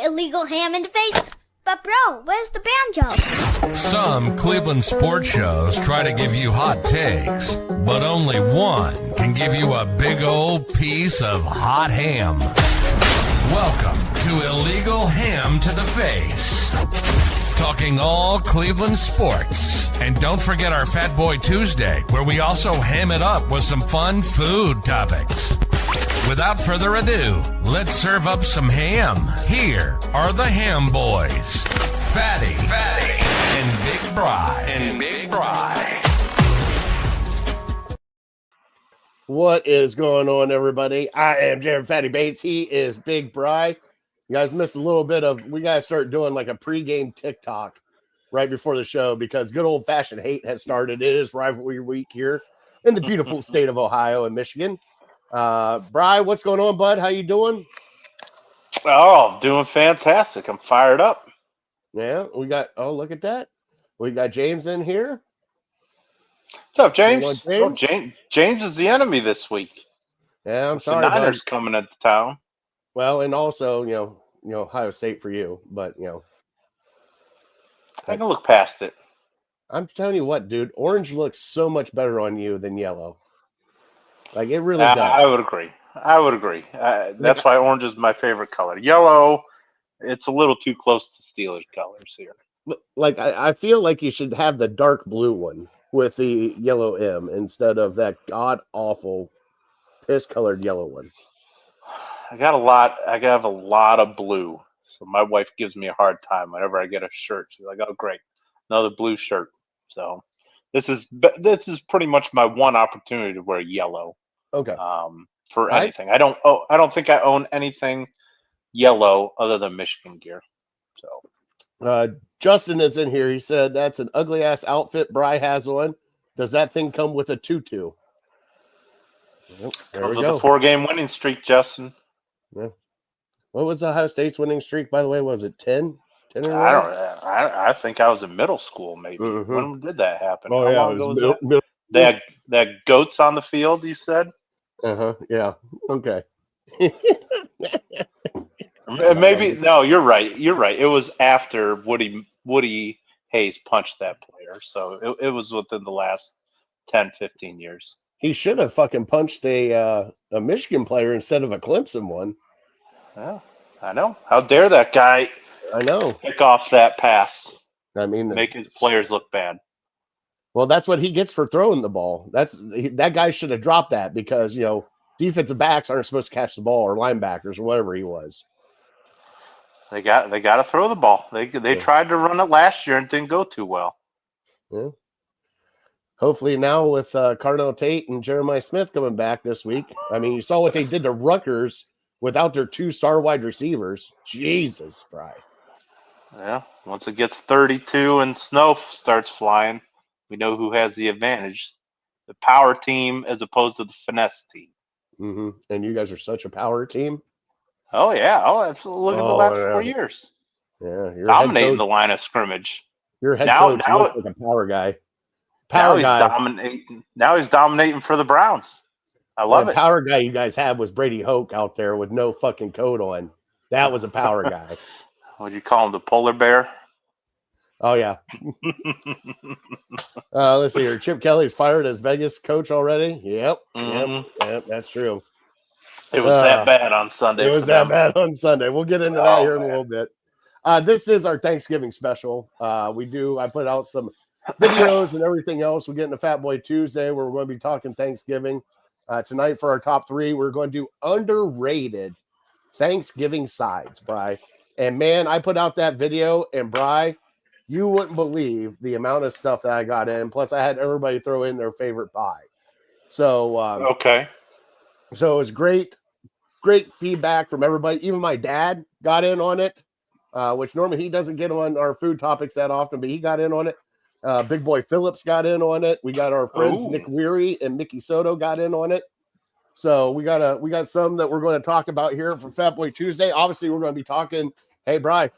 hit Illegal Ham in the face. But bro, where's the banjo? Some Cleveland sports shows try to give you hot takes, but only one can give you a big old piece of hot ham. Welcome to Illegal Ham to the Face. Talking all Cleveland sports. And don't forget our Fat Boy Tuesday, where we also ham it up with some fun food topics. Without further ado, let's serve up some ham. Here are the Ham Boys, Fatty, and Big Bry. What is going on, everybody? I am Jared Fatty Bates. He is Big Bry. You guys missed a little bit of, we got to start doing like a pregame TikTok right before the show because good old-fashioned hate has started. It is rivalry week here in the beautiful state of Ohio and Michigan. Bry, what's going on, bud? How you doing? Oh, doing fantastic. I'm fired up. Yeah, we got, oh, look at that. We got James in here. What's up, James? James? Oh, James is the enemy this week. Yeah, I'm The sorry, bud. Niners coming into town. Well, and also, you know, Ohio State for you, but, I can look past it. I'm telling you what, dude, orange looks so much better on you than yellow. Like, it really does. I would agree. That's why orange is my favorite color. Yellow, it's a little too close to Steelers colors here. Like, I feel like you should have the dark blue one with the yellow M instead of that god-awful piss-colored yellow one. I have a lot of blue. So my wife gives me a hard time whenever I get a shirt. She's like, "Oh, great, another blue shirt." So this is pretty much my one opportunity to wear yellow. Okay. For anything, I don't think I own anything yellow other than Michigan gear. So Justin is in here. He said that's an ugly ass outfit Bry has on. Does that thing come with a tutu? Yep, there we with go. a 4-game winning streak, Justin. Yeah. What was Ohio State's winning streak, by the way? Was it 10? 10 in a row? I think I was in middle school, maybe. Mm-hmm. When did that happen? Oh, How yeah. long ago was that? They had goats on the field, you said? Uh-huh. Yeah. Okay. Maybe no, you're right. It was after Woody Hayes punched that player, so it was within the last 10, 15 years. He should have fucking punched a Michigan player instead of a Clemson one. Yeah, I know. How dare that guy? I know. Pick off that pass. I mean, Make his players look bad. Well, that's what he gets for throwing the ball. That guy should have dropped that because defensive backs aren't supposed to catch the ball, or linebackers or whatever he was. They got to throw the ball. They tried to run it last year and didn't go too well. Yeah. Hopefully now with Cardinal Tate and Jeremiah Smith coming back this week. I mean, you saw what they did to Rutgers without their 2-star wide receivers. Jesus, Bry. Yeah. Once it gets 32 and snow starts flying, we know who has the advantage. The power team as opposed to the finesse team. Mm-hmm. And you guys are such a power team. Oh, yeah. Oh, absolutely. Look at the last 4 years. Yeah. You're dominating the line of scrimmage. Your head coach looks like a power guy. Now he's dominating for the Browns. I love it. The power guy you guys had was Brady Hoke out there with no fucking coat on. That was a power guy. Would you call him the polar bear? Oh, yeah. Let's see here. Chip Kelly's fired as Vegas coach already. Yep. Mm-hmm. Yep. That's true. It was that bad on Sunday. We'll get into that here in a little bit. This is our Thanksgiving special. I put out some videos and everything else. We'll get into Fat Boy Tuesday where we're going to be talking Thanksgiving. Tonight for our top 3, we're going to do underrated Thanksgiving sides, Bry. And man, I put out that video, and Bry, you wouldn't believe the amount of stuff that I got in. Plus, I had everybody throw in their favorite pie. So okay. So it's great feedback from everybody. Even my dad got in on it, which normally he doesn't get on our food topics that often, but he got in on it. Big Boy Phillips got in on it. We got our friends Nick Weary and Mickey Soto got in on it. So we got some that we're going to talk about here for Fat Boy Tuesday. Obviously, we're going to be talking. Hey, Bry,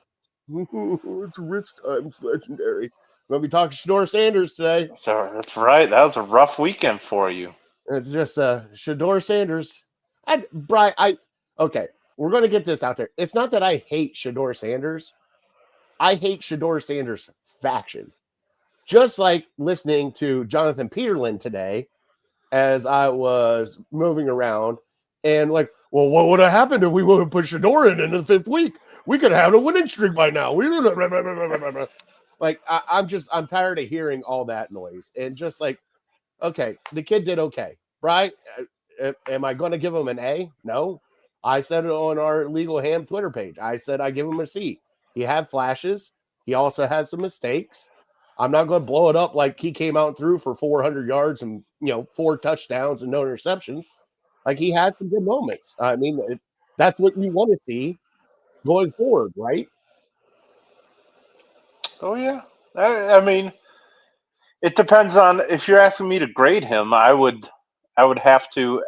it's Rich Times Legendary. We're going to be talking Shedeur Sanders today. That's right. That was a rough weekend for you. It's just Shedeur Sanders. Okay. we're going to get this out there. It's not that I hate Shedeur Sanders. I hate Shedeur Sanders' faction. Just like listening to Jonathan Peterlin today as I was moving around and like, well, what would have happened if we would have put Shedeur in the 5th week? We could have a winning streak by now. Like, I'm tired of hearing all that noise. And just like, okay, the kid did okay, right? Am I going to give him an A? No. I said it on our Legal Ham Twitter page. I said I give him a C. He had flashes. He also had some mistakes. I'm not going to blow it up like he came out and threw for 400 yards and 4 touchdowns and no interceptions. Like, he had some good moments. I mean, that's what you want to see going forward, right? Oh yeah. I mean, it depends on if you're asking me to grade him. I would have to.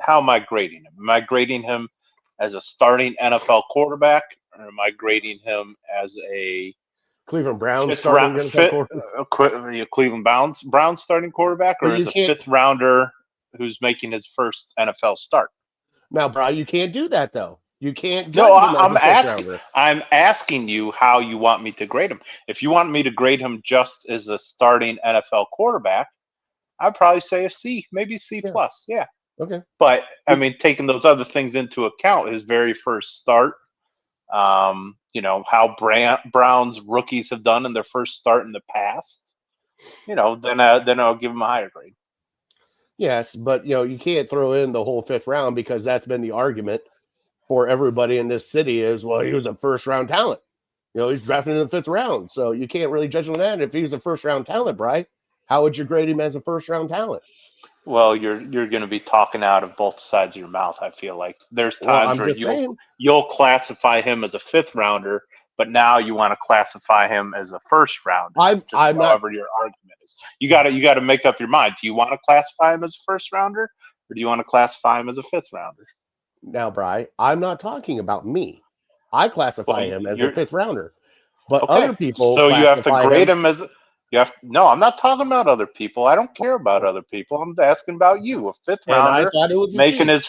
How am I grading him? Am I grading him as a starting NFL quarterback, or am I grading him as a Cleveland Browns fifth starting round, NFL quarterback? Cleveland Browns starting quarterback, or But you as a can't- 5th rounder who's making his first NFL start? Now, Brian, you can't do that though. You can't No, judge him as I'm a 5th asking. rounder. I'm asking you how you want me to grade him. If you want me to grade him just as a starting NFL quarterback, I'd probably say a C, maybe C plus. Yeah. Okay. But I mean, taking those other things into account, his very first start, how Browns rookies have done in their first start in the past, then I'll give him a higher grade. Yes, but you can't throw in the whole 5th round because that's been the argument for everybody in this city is, well, he was a 1st-round talent. He's drafted in the 5th round, so you can't really judge him on that. If he was a 1st-round talent, Bri, how would you grade him as a 1st-round talent? Well, you're going to be talking out of both sides of your mouth. I feel like there's times where you'll classify him as a 5th rounder, but now you want to classify him as a 1st rounder. However your argument is. You got to make up your mind. Do you want to classify him as a 1st rounder, or do you want to classify him as a 5th rounder? Now, Bri, I'm not talking about me. I classify him as a 5th rounder, but other people. So you have to grade him as. No, I'm not talking about other people. I don't care about other people. I'm asking about you, a 5th rounder, making his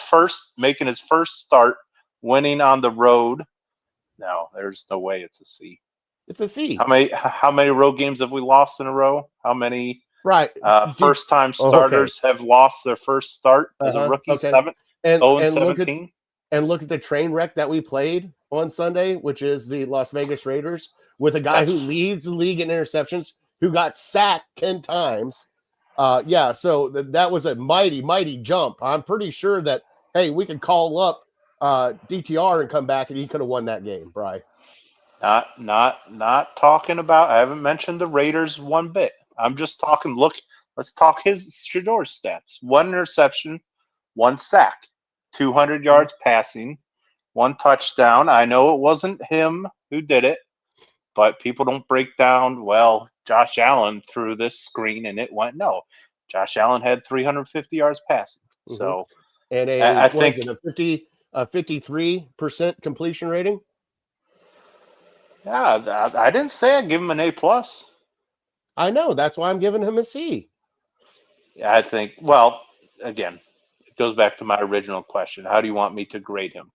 first start, winning on the road. No, there's no way it's a C. It's a C. How many road games have we lost in a row? How many first-time starters have lost their first start as a rookie? 7, 0-17. And look at the train wreck that we played on Sunday, which is the Las Vegas Raiders, with a guy who leads the league in interceptions, who got sacked 10 times. So that was a mighty, mighty jump. I'm pretty sure that, hey, we could call up DTR and come back and he could have won that game, Bri. Not talking about, I haven't mentioned the Raiders one bit. I'm just talking, let's talk his Shedeur stats. 1 interception, 1 sack, 200 yards passing, 1 touchdown. I know it wasn't him who did it, but people don't break down, well, Josh Allen threw this screen and it went. No, Josh Allen had 350 yards passing. Mm-hmm. So, and I think a 53% completion rating. Yeah, I didn't say I'd give him an A plus. I know, that's why I'm giving him a C. Yeah, I think. Well, again, it goes back to my original question. How do you want me to grade him?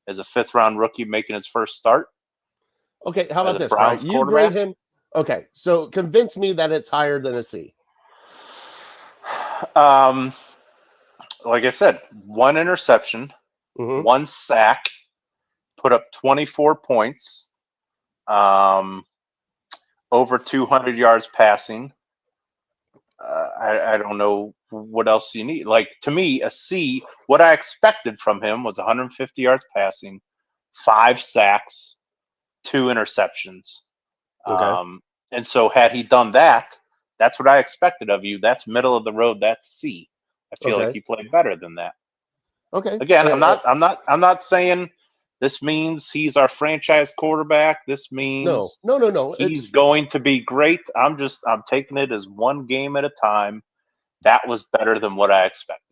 As a 5th round rookie making his first start? Okay, how about this? Right? You grade him. Okay, so convince me that it's higher than a C. Like I said, 1 interception, 1 sack, put up 24 points, over 200 yards passing. I don't know what else you need. Like, to me, a C, what I expected from him was 150 yards passing, 5 sacks, 2 interceptions. Okay. And so had he done that, that's what I expected of you. That's middle of the road. That's C. I feel like you played better than that. Okay. Again, I'm not saying this means he's our franchise quarterback. This means no. He's going to be great. I'm taking it as one game at a time. That was better than what I expected.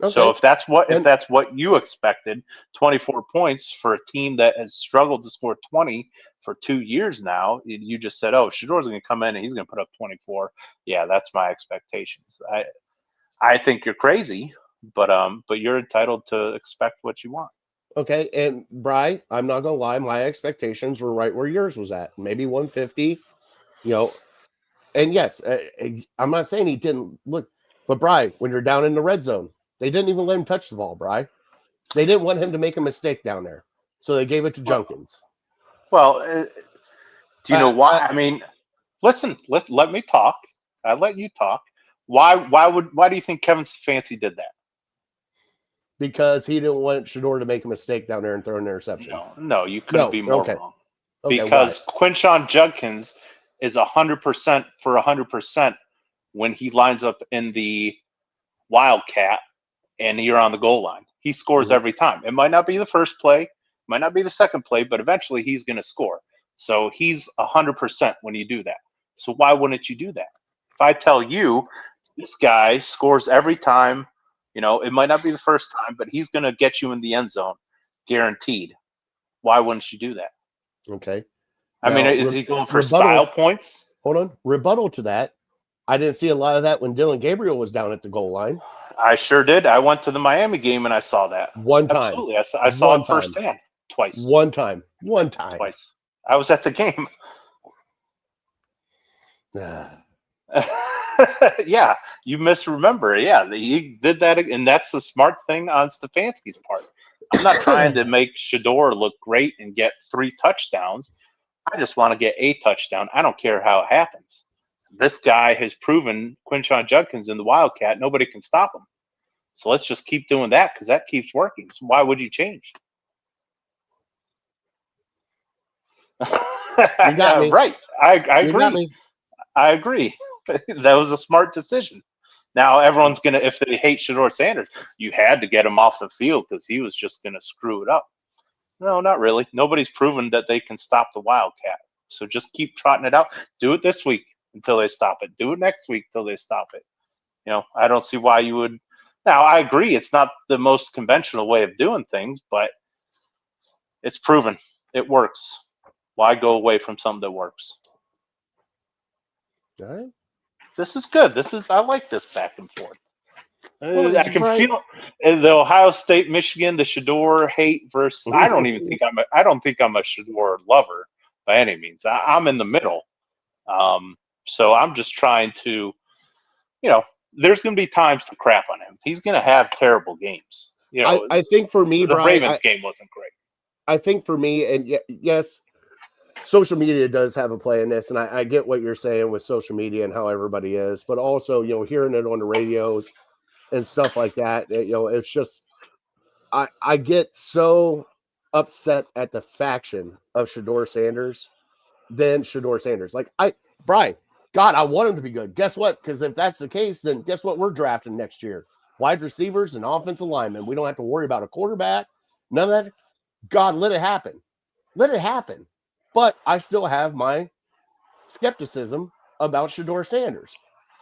Okay. So if that's what you expected, 24 points for a team that has struggled to score 20 for 2 years now, you just said, "Oh, Shedeur's going to come in and he's going to put up 24." Yeah, that's my expectations. I think you're crazy, but you're entitled to expect what you want. Okay, and Bry, I'm not gonna lie, my expectations were right where yours was at, maybe 150. You know, and yes, I'm not saying he didn't look, but Bry, when you're down in the red zone, they didn't even let him touch the ball. Bry, they didn't want him to make a mistake down there, so they gave it to Junkins. Well, do you know why? I I mean, listen, let me talk. I let you talk. Why do you think Kevin Stefanski did that? because he didn't want Shador to make a mistake down there and throw an interception. No, you couldn't be more okay. wrong. Okay, Because Quinshon Judkins is 100% for 100% when he lines up in the Wildcat and you're on the goal line. He scores every time. It might not be the first play, might not be the second play, but eventually he's going to score. So he's 100% when you do that. So why wouldn't you do that? If I tell you this guy scores every time, it might not be the first time, but he's going to get you in the end zone, guaranteed. Why wouldn't you do that? Okay. I mean, is he going for style points? Hold on. Rebuttal to that. I didn't see a lot of that when Dylan Gabriel was down at the goal line. I sure did. I went to the Miami game and I saw that. One time. Absolutely. I saw it firsthand. Twice. One time. Twice. I was at the game. Yeah, you misremember. Yeah, he did that, and that's the smart thing on Stefanski's part. I'm not trying to make Shador look great and get 3 touchdowns. I just want to get a touchdown. I don't care how it happens. This guy has proven Quinshon Judkins in the Wildcat. Nobody can stop him. So let's just keep doing that because that keeps working. So why would you change? You got me. Right. I agree. You got me. I agree. That was a smart decision. Now everyone's gonna, if they hate Shador Sanders, you had to get him off the field because he was just gonna screw it up. No, not really. Nobody's proven that they can stop the Wildcat. So just keep trotting it out. Do it this week until they stop it. Do it next week till they stop it. I don't see why you would. Now I agree, it's not the most conventional way of doing things, but it's proven it works. Why go away from something that works? All right. This is good. I like this back and forth. Well, I can feel the Ohio State, Michigan, the Shador hate versus. I don't think I'm a Shador lover by any means. I'm in the middle. So I'm just trying to, there's going to be times to crap on him. He's going to have terrible games. I think for me, the Brian, Ravens game wasn't great. I think for me, and yes, social media does have a play in this, and I get what you're saying with social media and how everybody is, but also, hearing it on the radios and stuff like that, it's just, I get so upset at the faction of Shador Sanders than Shador Sanders. Like, Brian, God, I want him to be good. Guess what? Because if that's the case, then guess what we're drafting next year? Wide receivers and offensive linemen. We don't have to worry about a quarterback. None of that. God, let it happen. Let it happen. But I still have my skepticism about Shador Sanders.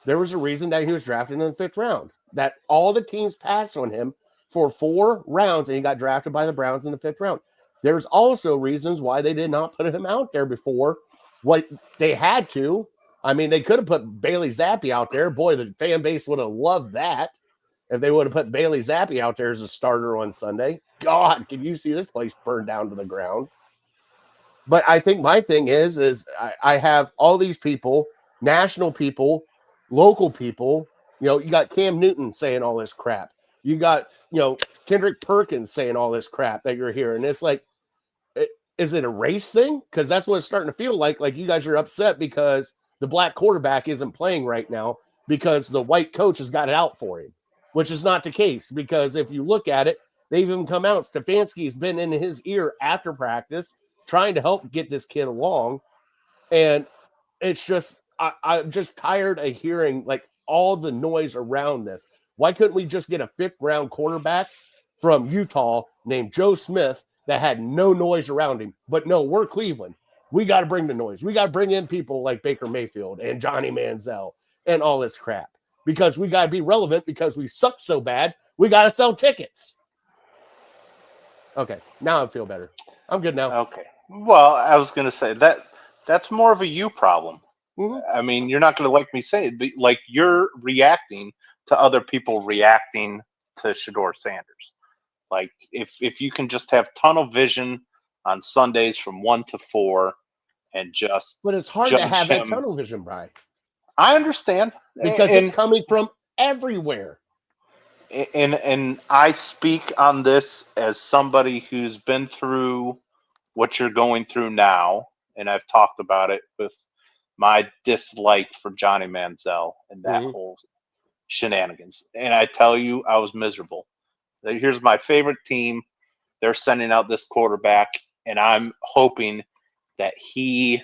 There was a reason that he was drafted in the 5th round. That all the teams passed on him for 4 rounds, and he got drafted by the Browns in the 5th round. There's also reasons why they did not put him out there before what they had to. I mean, they could have put Bailey Zappi out there. Boy, the fan base would have loved that if they would have put Bailey Zappi out there as a starter on Sunday. God, can you see this place burn down to the ground? But I think my thing is I have all these people, national people, local people. You got Cam Newton saying all this crap. You got, Kendrick Perkins saying all this crap that you're hearing. It's like, is it a race thing? Because that's what it's starting to feel like. Like you guys are upset because the black quarterback isn't playing right now because the white coach has got it out for him, which is not the case. Because if you look at it, they've even come out. Stefanski's been in his ear after practice trying to help get this kid along. And it's just, I'm just tired of hearing like all the noise around this. Why couldn't we just get a 5th round quarterback from Utah named Joe Smith that had no noise around him? But no, we're Cleveland. We got to bring the noise. We got to bring in people like Baker Mayfield and Johnny Manziel and all this crap because we got to be relevant because we suck so bad. We got to sell tickets. Okay. Now I feel better. I'm good now. Okay. Well, I was going to say that's more of a you problem. Mm-hmm. I mean, you're not going to like me say it, but like you're reacting to other people reacting to Shador Sanders. Like if you can just have tunnel vision on Sundays from 1 to 4 and just But it's hard to judge have that him. tunnel vision, Brian, I understand. because and, it's coming from everywhere. and I speak on this as somebody who's been through what you're going through now, and I've talked about it with my dislike for Johnny Manziel and that Mhm. whole shenanigans. And I tell you, I was miserable. Here's my favorite team. They're sending out this quarterback, and I'm hoping that he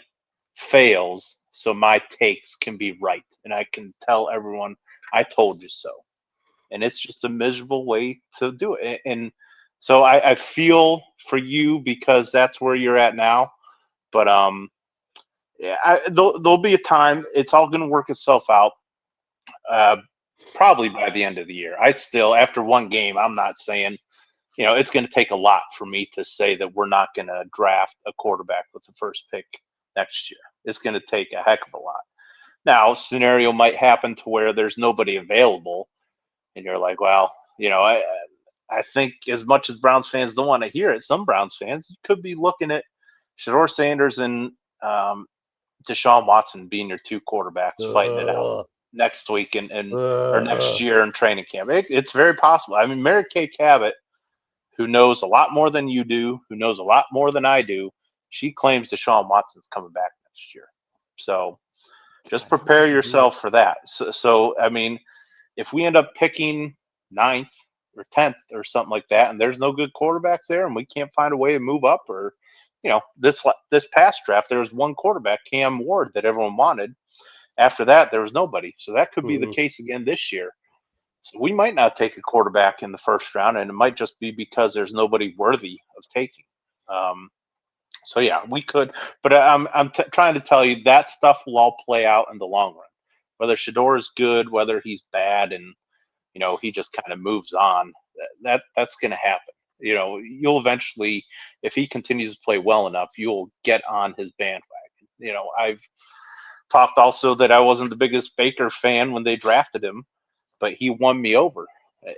fails so my takes can be right. And I can tell everyone, I told you so. And it's just a miserable way to do it. And so I feel for you because that's where you're at now. But yeah, there'll be a time. It's all going to work itself out. Probably by the end of the year. I still, after one game, I'm not saying, it's going to take a lot for me to say that we're not going to draft a quarterback with the first pick next year. It's going to take a heck of a lot. Now, scenario might happen to where there's nobody available, and you're like, well, I think as much as Browns fans don't want to hear it, some Browns fans could be looking at Shedeur Sanders and Deshaun Watson being your two quarterbacks fighting it out next week or next year in training camp. It's very possible. I mean, Mary Kay Cabot, who knows a lot more than you do, who knows a lot more than I do, she claims Deshaun Watson's coming back next year. So just prepare yourself for that. So I mean, if we end up picking 9th or 10th or something like that, and there's no good quarterbacks there, and we can't find a way to move up, or this past draft, there was one quarterback, Cam Ward, that everyone wanted. After that, there was nobody. So that could be the case again this year. So we might not take a quarterback in the first round, and it might just be because there's nobody worthy of taking. So yeah, we could, but I'm trying to tell you that stuff will all play out in the long run. Whether Shedeur is good, whether he's bad, and he just kind of moves on. That's going to happen. You'll eventually, if he continues to play well enough, you'll get on his bandwagon. I've talked also that I wasn't the biggest Baker fan when they drafted him, but he won me over.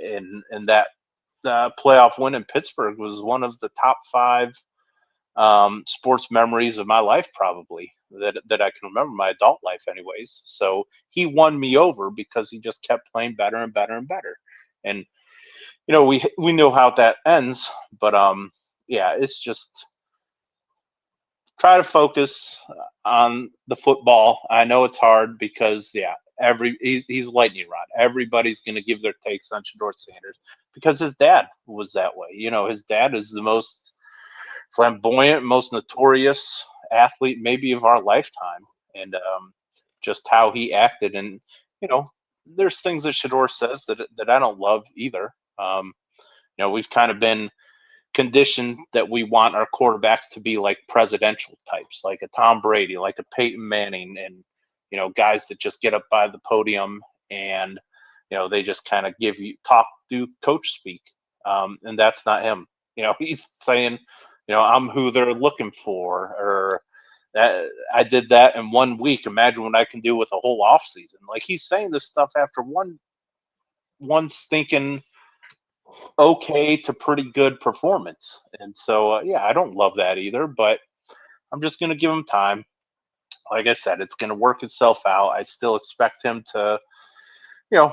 And that playoff win in Pittsburgh was one of the top 5 sports memories of my life, probably that I can remember, my adult life anyways. So he won me over because he just kept playing better and better and better. And we know how that ends, but yeah, it's just try to focus on the football. I know it's hard because he's lightning rod. Everybody's going to give their takes on Shedeur Sanders because his dad was that way. His dad is the most flamboyant, most notorious athlete maybe of our lifetime, and just how he acted. And there's things that Shedeur says that I don't love either. We've kind of been conditioned that we want our quarterbacks to be like presidential types, like a Tom Brady, like a Peyton Manning, and guys that just get up by the podium and they just kind of do coach speak, and that's not him. He's saying, I'm who they're looking for, or that I did that in 1 week. Imagine what I can do with a whole off season. Like, he's saying this stuff after one stinking okay to pretty good performance. And so, I don't love that either, but I'm just going to give him time. Like I said, it's going to work itself out. I still expect him to,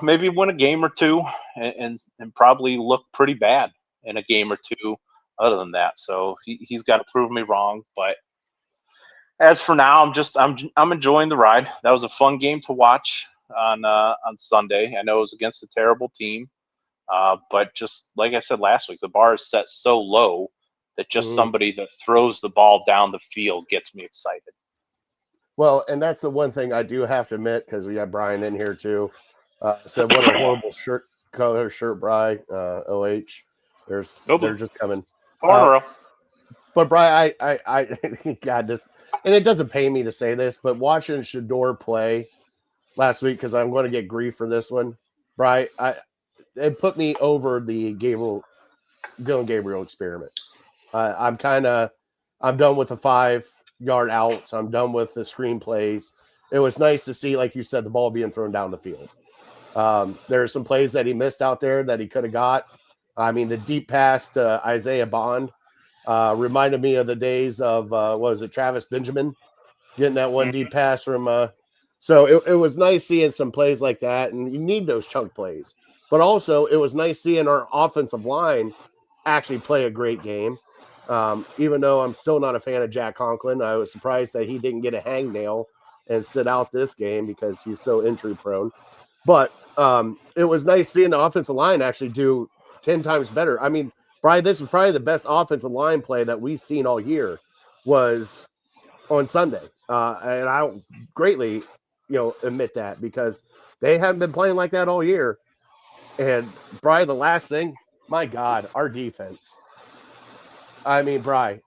maybe win a game or two and probably look pretty bad in a game or two other than that. So he's got to prove me wrong. But as for now, I'm enjoying the ride. That was a fun game to watch on Sunday. I know it was against a terrible team. But just like I said last week, the bar is set so low that just somebody that throws the ball down the field gets me excited. Well, and that's the one thing I do have to admit, because we got Brian in here too. Said what a horrible color shirt, Brian. OH. They're just coming. But Brian, I God, this, and it doesn't pay me to say this, but watching Shedeur play last week, because I'm going to get grief for this one, Brian, it put me over the Dylan Gabriel experiment. I'm done with the 5-yard outs. I'm done with the screenplays. It was nice to see, like you said, the ball being thrown down the field. There are some plays that he missed out there that he could have got. I mean, the deep pass to Isaiah Bond reminded me of the days of, what was it, Travis Benjamin getting that one deep pass from. So it was nice seeing some plays like that, and you need those chunk plays. But also, it was nice seeing our offensive line actually play a great game. Even though I'm still not a fan of Jack Conklin, I was surprised that he didn't get a hangnail and sit out this game because he's so injury prone. But it was nice seeing the offensive line actually do 10 times better. I mean, Brian, this is probably the best offensive line play that we've seen all year was on Sunday. And I greatly, admit that because they haven't been playing like that all year. And Brian, the last thing, my God, our defense. I mean, Brian,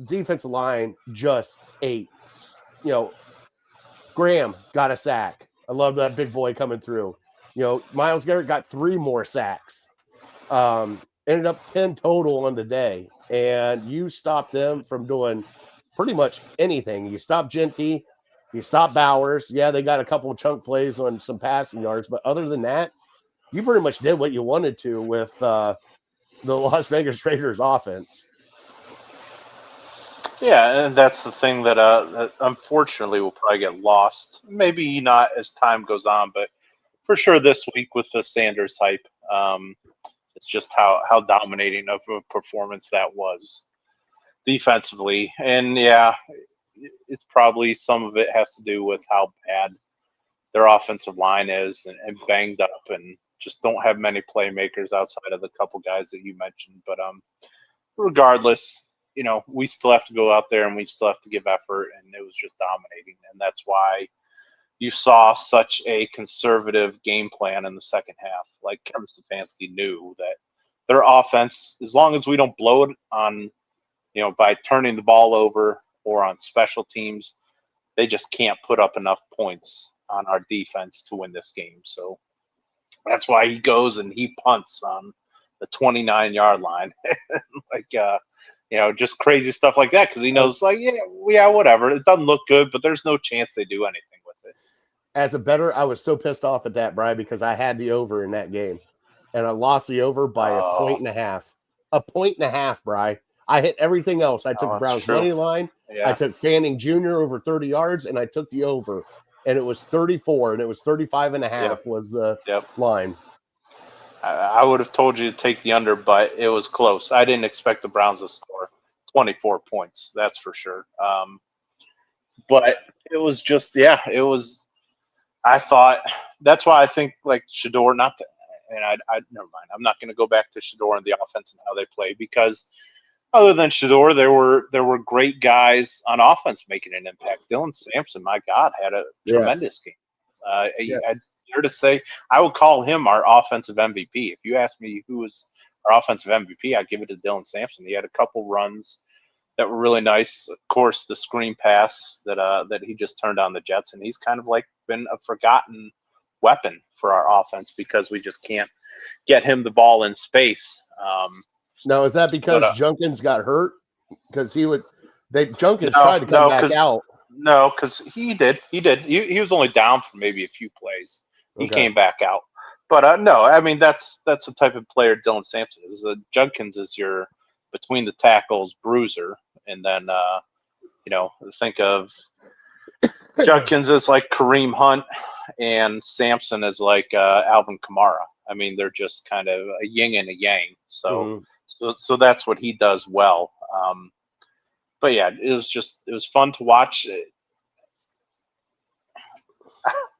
defensive line just ate. Graham got a sack. I love that big boy coming through. Myles Garrett got 3 more sacks. Ended up 10 total on the day. And you stopped them from doing pretty much anything. You stopped Genty. You stopped Bowers. Yeah, they got a couple of chunk plays on some passing yards. But other than that, you pretty much did what you wanted to with the Las Vegas Raiders offense. Yeah, and that's the thing that unfortunately will probably get lost. Maybe not as time goes on, but for sure this week with the Sanders hype, it's just how dominating of a performance that was defensively. And yeah, it's probably some of it has to do with how bad their offensive line is and banged up and just don't have many playmakers outside of the couple guys that you mentioned. But regardless, we still have to go out there and we still have to give effort, and it was just dominating. And that's why you saw such a conservative game plan in the second half. Like Kevin Stefanski knew that their offense, as long as we don't blow it on, by turning the ball over or on special teams, they just can't put up enough points on our defense to win this game. So that's why he goes and he punts on the 29-yard line. Just crazy stuff like that because he knows, yeah, whatever. It doesn't look good, but there's no chance they do anything with it. As a bettor, I was so pissed off at that, Brian, because I had the over in that game, and I lost the over by a point and a half. A point and a half, Brian. I hit everything else. I took the Browns money line. Yeah. I took Fanning Jr. over 30 yards, and I took the over, and it was 34, and it was 35 and a half was the line. I would have told you to take the under, but it was close. I didn't expect the Browns to score 24 points. That's for sure. But it was just, it was. I thought that's why I think Shedeur never mind. I'm not going to go back to Shedeur and the offense and how they play because other than Shedeur, there were great guys on offense making an impact. Dylan Sampson, my God, had a tremendous game. I'd dare to say I would call him our offensive MVP. If you ask me who was our offensive MVP, I'd give it to Dylan Sampson. He had a couple runs that were really nice. Of course, the screen pass that he just turned on the Jets, and he's kind of been a forgotten weapon for our offense because we just can't get him the ball in space. Now, is that because Junkins got hurt? Because Junkins tried to come back out. No, because he did. He was only down for maybe a few plays. He came back out. But no, I mean that's the type of player Dylan Sampson is. Junkins is your between the tackles bruiser, and then think of Junkins as like Kareem Hunt, and Sampson is like Alvin Kamara. I mean, they're just kind of a yin and a yang. So that's what he does well. But yeah, it was fun to watch.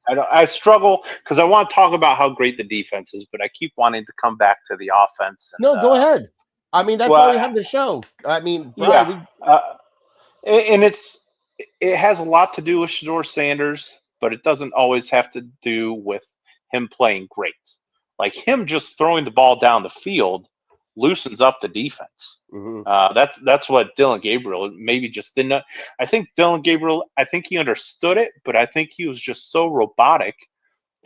I struggle because I want to talk about how great the defense is, but I keep wanting to come back to the offense. And, no, go ahead. I mean, that's why we have the show. I mean, Brian, and it has a lot to do with Shedeur Sanders, but it doesn't always have to do with him playing great. Like him just throwing the ball down the field loosens up the defense. That's what Dylan Gabriel maybe just didn't. I think Dylan Gabriel, he understood it, but I think he was just so robotic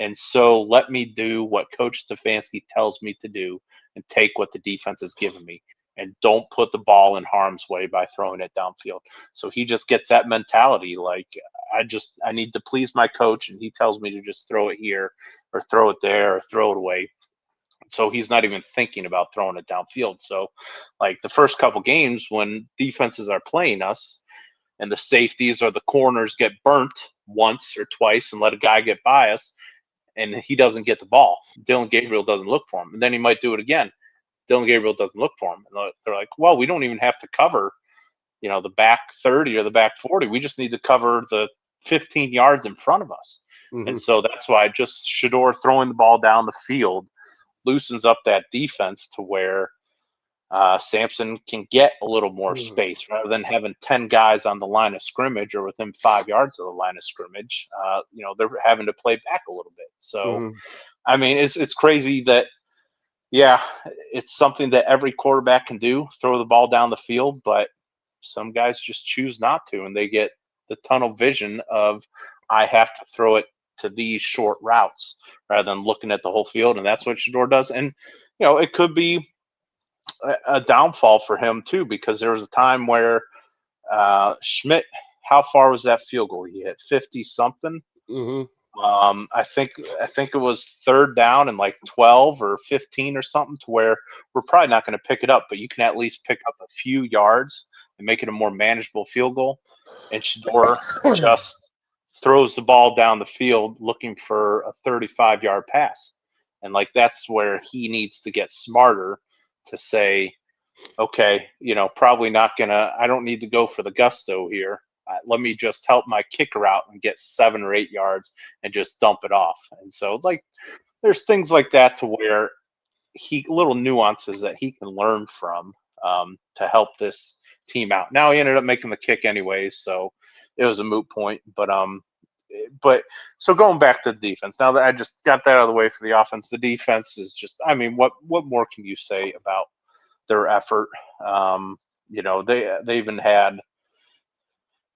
and so let me do what Coach Stefanski tells me to do and take what the defense has given me and don't put the ball in harm's way by throwing it downfield. So he just gets that mentality like I need to please my coach and he tells me to just throw it here or throw it there or throw it away. so he's not even thinking about throwing it downfield. So, like the first couple games when defenses are playing us and the safeties or the corners get burnt once or twice and let a guy get by us and he doesn't get the ball, Dillon Gabriel doesn't look for him. And then he might do it again. Dillon Gabriel doesn't look for him. And they're like, well, we don't even have to cover, the back 30 or the back 40. We just need to cover the 15 yards in front of us. Mhm. And so that's why just Shedeur throwing the ball down the field loosens up that defense to where Sampson can get a little more space rather than having 10 guys on the line of scrimmage or within 5 yards of the line of scrimmage. They're having to play back a little bit. So, I mean, it's crazy that, it's something that every quarterback can do, throw the ball down the field, but some guys just choose not to, and they get the tunnel vision of, I have to throw it to these short routes rather than looking at the whole field, and that's what Shedeur does. And, it could be a downfall for him too, because there was a time where Schmidt, how far was that field goal he hit? 50 something. I think it was third down and like 12 or 15 or something, to where we're probably not going to pick it up, but you can at least pick up a few yards and make it a more manageable field goal. And Shedeur just throws the ball down the field looking for a 35-yard pass. And like, that's where he needs to get smarter to say, okay, probably not I don't need to go for the gusto here. Let me just help my kicker out and get 7 or 8 yards and just dump it off. And so, like, there's things like that to where little nuances that he can learn from to help this team out. Now he ended up making the kick anyways, so it was a moot point. But so going back to the defense, now that I just got that out of the way for the offense, the defense is just, I mean, what more can you say about their effort? They even had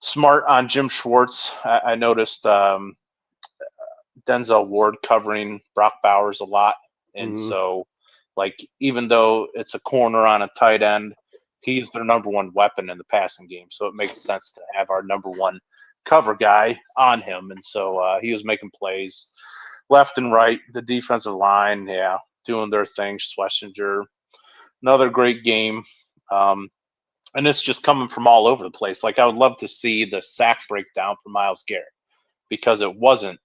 Smart on Jim Schwartz. I noticed Denzel Ward covering Brock Bowers a lot. And so, like, even though it's a corner on a tight end, he's their number one weapon in the passing game. So it makes sense to have our number one cover guy on him. And so he was making plays left and right. The defensive line, doing their thing. Schlesinger, another great game. And it's just coming from all over the place. Like, I would love to see the sack breakdown for Myles Garrett, because it wasn't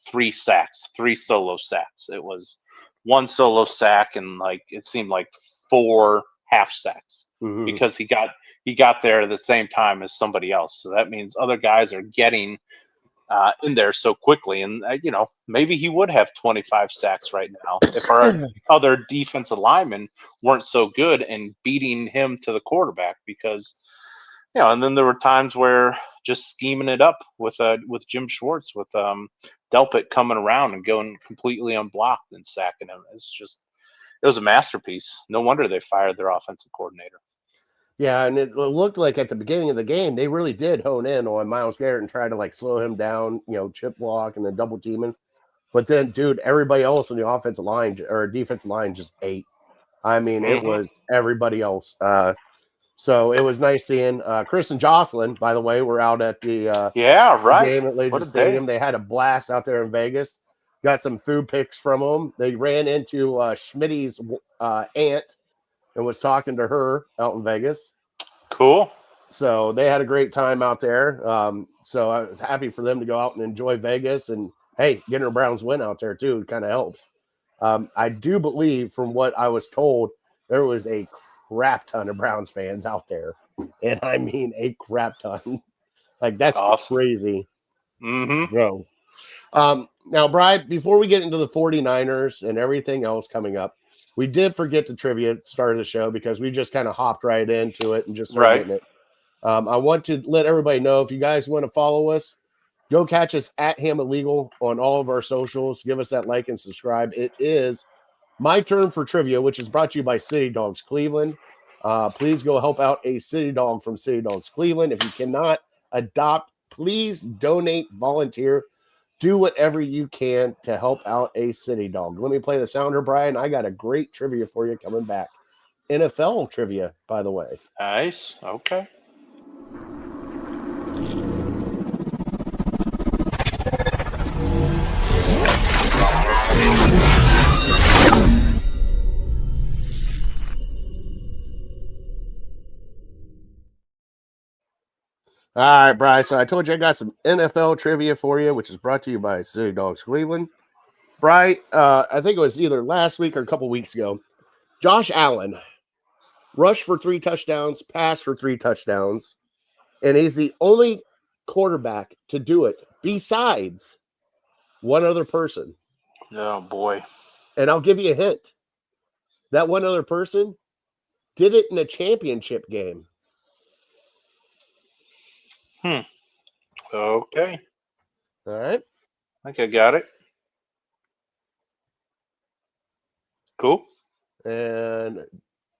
3 solo sacks. It was 1 solo sack and, like, it seemed like 4 half sacks because he got there at the same time as somebody else. So that means other guys are getting in there so quickly. And, maybe he would have 25 sacks right now if our other defensive linemen weren't so good and beating him to the quarterback, because, and then there were times where just scheming it up with Jim Schwartz, with Delpit coming around and going completely unblocked and sacking him. It was a masterpiece. No wonder they fired their offensive coordinator. Yeah, and it looked like at the beginning of the game, they really did hone in on Myles Garrett and try to, like, slow him down, chip block and then double team him. But then, dude, everybody else on the offensive line or defensive line just ate. I mean, it was everybody else. So it was nice seeing Chris and Jocelyn, by the way, were out at the game at Legion Stadium. They had a blast out there in Vegas. Got some food pics from them. They ran into Schmitty's aunt and was talking to her out in Vegas. Cool. So they had a great time out there. So I was happy for them to go out and enjoy Vegas. And, hey, getting a Browns win out there, too, kind of helps. I do believe, from what I was told, there was a crap ton of Browns fans out there. And I mean a crap ton. Like, that's awesome. Crazy. Bro. Now, Brian, before we get into the 49ers and everything else coming up, we did forget the trivia at the start of the show because we just kind of hopped right into it and just started getting it. I want to let everybody know, if you guys want to follow us, go catch us at Ham Illegal on all of our socials. Give us that like and subscribe. It is My Turn for Trivia, which is brought to you by City Dogs Cleveland. Please go help out a City Dog from City Dogs Cleveland. If you cannot adopt, please donate, volunteer. Do whatever you can to help out a City Dog. Let me play the sounder, Brian. I got a great trivia for you coming back. NFL trivia, by the way. Nice. Okay. All right, Bryce. So I told you I got some NFL trivia for you, which is brought to you by City Dogs Cleveland. Bryce, I think it was either last week or a couple weeks ago. Josh Allen rushed for 3 touchdowns, passed for 3 touchdowns, and he's the only quarterback to do it besides one other person. Oh boy. And I'll give you a hint. That one other person did it in a championship game. Okay. All right. I think I got it. Cool. And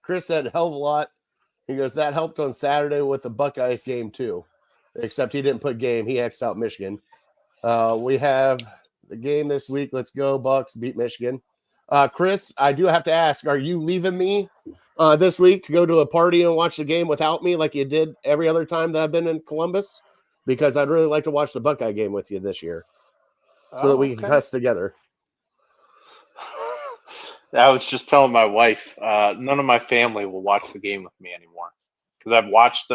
Chris said a hell of a lot. He goes, that helped on Saturday with the Buckeyes game too. Except he didn't put game. He X'd out Michigan. We have the game this week. Let's go. Bucks beat Michigan. Chris, I do have to ask, are you leaving me this week to go to a party and watch the game without me like you did every other time that I've been in Columbus? Because I'd really like to watch the Buckeye game with you this year so that we can cuss together. I was just telling my wife, none of my family will watch the game with me anymore. Because I've watched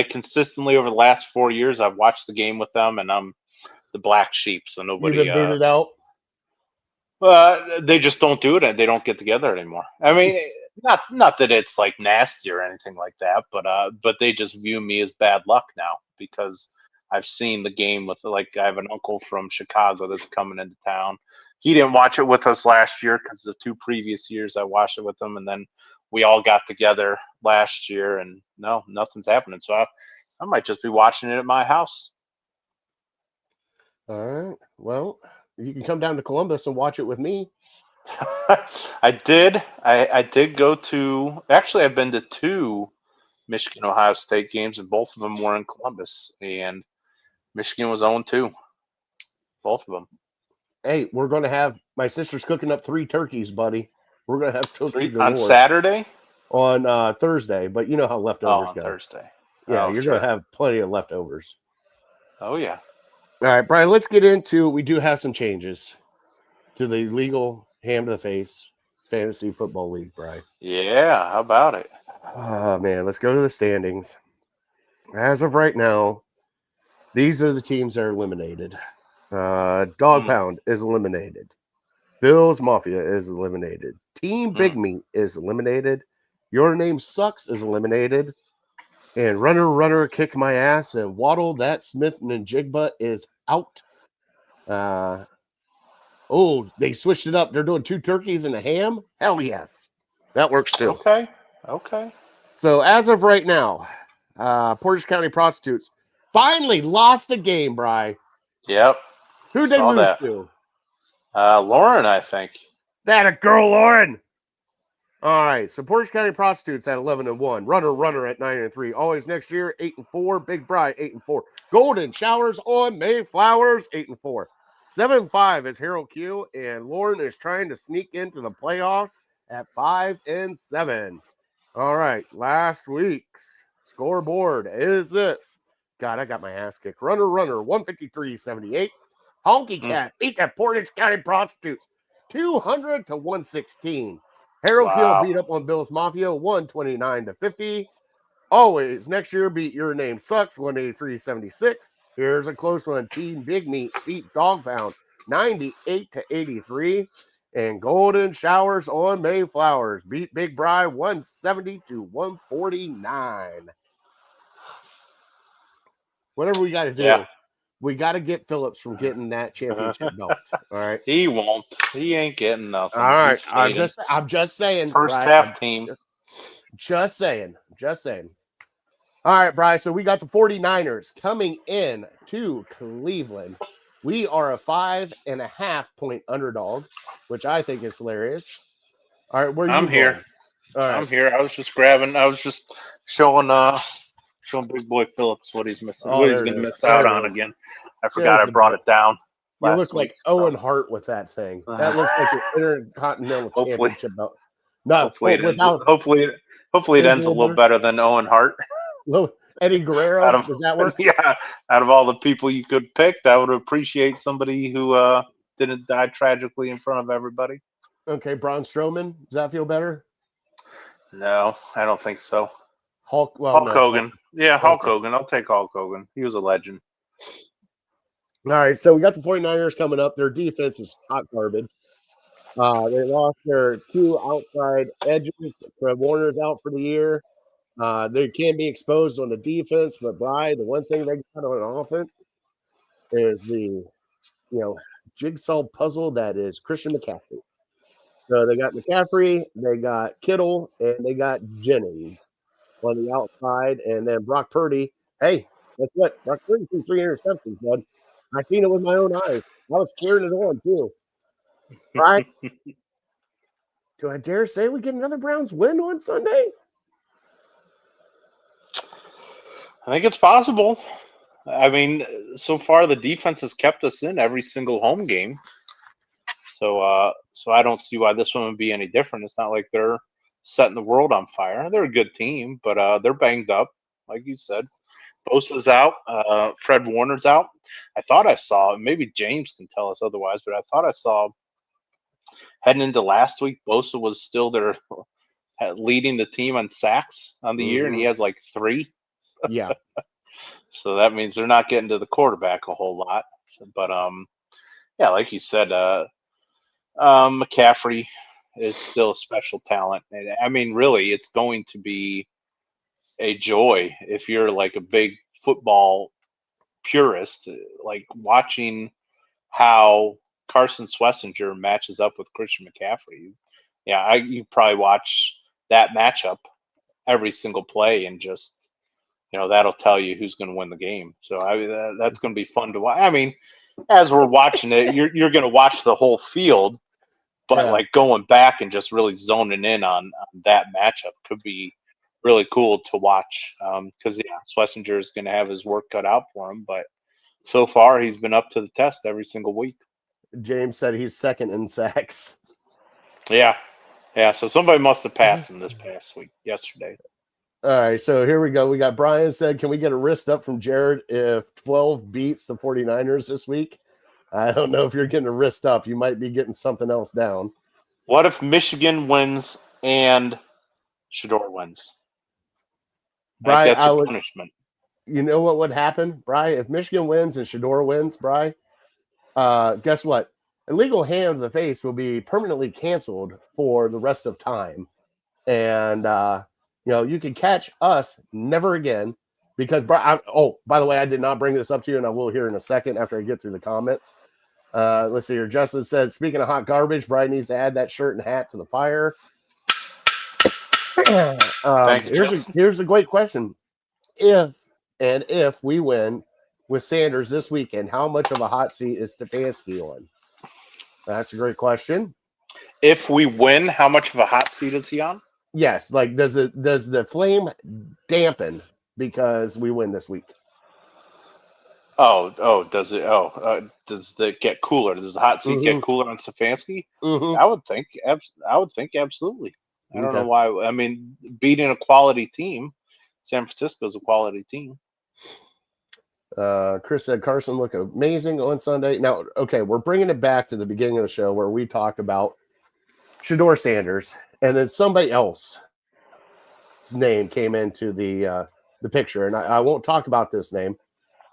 consistently over the last 4 years, I've watched the game with them, and I'm the black sheep, so nobody. You've been booted out? They just don't do it, and they don't get together anymore. I mean, not that it's like nasty or anything like that, but they just view me as bad luck now because I've seen the game with I have an uncle from Chicago that's coming into town. He didn't watch it with us last year because the 2 previous years I watched it with him, and then we all got together last year, and no, nothing's happening. So I might just be watching it at my house. All right. Well, you can come down to Columbus and watch it with me. I did. I did go to. Actually, I've been to 2 Michigan Ohio State games, and both of them were in Columbus, and Michigan was 0-2. Both of them. Hey, we're going to have my sister's cooking up 3 turkeys, buddy. We're going to have turkey on Saturday? On Thursday, but you know how leftovers go. Thursday. Yeah, you're going to have plenty of leftovers. Oh, yeah. All right, Brian, let's get into, we do have some changes to the legal Ham to the Face Fantasy Football League, Brian. Yeah, how about it? Oh, man, let's go to the standings. As of right now, these are the teams that are eliminated. Dog Pound is eliminated. Bills Mafia is eliminated. Team Big Meat is eliminated. Your Name Sucks is eliminated. And Runner kicked my ass. And Waddle That Smith and Jigbutt is out. They switched it up. They're doing 2 turkeys and a ham. Hell yes. That works too. Okay. So as of right now, Portage County Prostitutes finally lost the game, Bri. Yep. Who'd they lose to? Lauren, I think. That a girl, Lauren. All right. So Portage County Prostitutes at 11-1. Runner at 9-3. Always next year 8-4. Big Bri 8-4. Golden Showers on Mayflowers 8-4. 7-5 is Harold Q, and Lauren is trying to sneak into the playoffs at 5-7. All right. Last week's scoreboard is this. God, I got my ass kicked. Runner 153-78. Honky Cat beat the Portage County Prostitutes 200-116. Harold Kill beat up on Bills Mafia 129-50. Always next year beat Your Name Sucks 183-76. Here's a close one. Team Big Meat beat Dog Pound 98-83. And Golden Showers on Mayflowers beat Big Bri 170-149. Whatever we got to do. Yeah. We got to get Phillips from getting that championship belt. All right. He won't. He ain't getting nothing. All right. I'm just saying. First half team. Just saying. All right, Bryce. So we got the 49ers coming in to Cleveland. We are a 5.5-point underdog, which I think is hilarious. All right, where are you I'm here. All right. I'm here. I was just showing Big Boy Phillips what he's missing. What he's going to miss out on again. I forgot I brought it down. You look like Owen Hart with that thing. That looks like an Intercontinental Championship belt. No, hopefully it ends a little better than Owen Hart. Eddie Guerrero, does that work? Yeah, out of all the people you could pick, I would appreciate somebody who didn't die tragically in front of everybody. Okay, Braun Strowman, does that feel better? No, I don't think so. Hulk. Well, Hulk no, Hogan. Yeah, Hulk Okay. Hogan. I'll take Hulk Hogan. He was a legend. All right, so we got the 49ers coming up. Their defense is hot garbage. They lost their 2 outside edges. Fred Warner's out for the year. They can be exposed on the defense, but the one thing they got on offense is the jigsaw puzzle that is Christian McCaffrey. So they got McCaffrey, they got Kittle, and they got Jennings on the outside, and then Brock Purdy. Hey, guess what? Brock Purdy threw 3 interceptions, bud. I seen it with my own eyes. I was cheering it on too. Right? Do I dare say we get another Browns win on Sunday? I think it's possible. I mean, so far the defense has kept us in every single home game. So I don't see why this one would be any different. It's not like they're setting the world on fire. They're a good team, but they're banged up, like you said. Bosa's out. Fred Warner's out. I thought I saw, maybe James can tell us otherwise, but I thought I saw heading into last week, Bosa was still there leading the team on sacks on the year, and he has like 3. Yeah. So that means they're not getting to the quarterback a whole lot. But yeah, like you said, McCaffrey is still a special talent. And I mean, really, it's going to be a joy if you're like a big football purist, like watching how Carson Schlesinger matches up with Christian McCaffrey. Yeah, you probably watch that matchup every single play and just, that'll tell you who's going to win the game. So that's going to be fun to watch. I mean, as we're watching it, you're going to watch the whole field, but like going back and just really zoning in on that matchup could be really cool to watch. Because Schlesinger is going to have his work cut out for him, but so far he's been up to the test every single week. James said he's second in sacks. Yeah. So somebody must have passed him this past week, yesterday. All right, so here we go. We got Brian said, can we get a wrist up from Jared if 12 beats the 49ers this week? I don't know if you're getting a wrist up. You might be getting something else down. What if Michigan wins and Shedeur wins? Brian, that's a punishment. You know what would happen, Brian? If Michigan wins and Shedeur wins, Brian, guess what? Illegal hand to the face will be permanently canceled for the rest of time. And, you can catch us never again because, by the way, I did not bring this up to you, and I will here in a second after I get through the comments. Let's see here. Justin said, speaking of hot garbage, Brian needs to add that shirt and hat to the fire. Here's a great question. If we win with Sanders this weekend, how much of a hot seat is Stefanski on? That's a great question. If we win, how much of a hot seat is he on? Yes, like does the flame dampen because we win this week? Does it? Does it get cooler? Does the hot seat get cooler on Stefanski? Mm-hmm. I would think absolutely. I don't know why. I mean, beating a quality team, San Francisco is a quality team. Chris said Carson looked amazing on Sunday. Now, okay, we're bringing it back to the beginning of the show where we talked about Shedeur Sanders, and then somebody else's name came into the picture, and I won't talk about this name.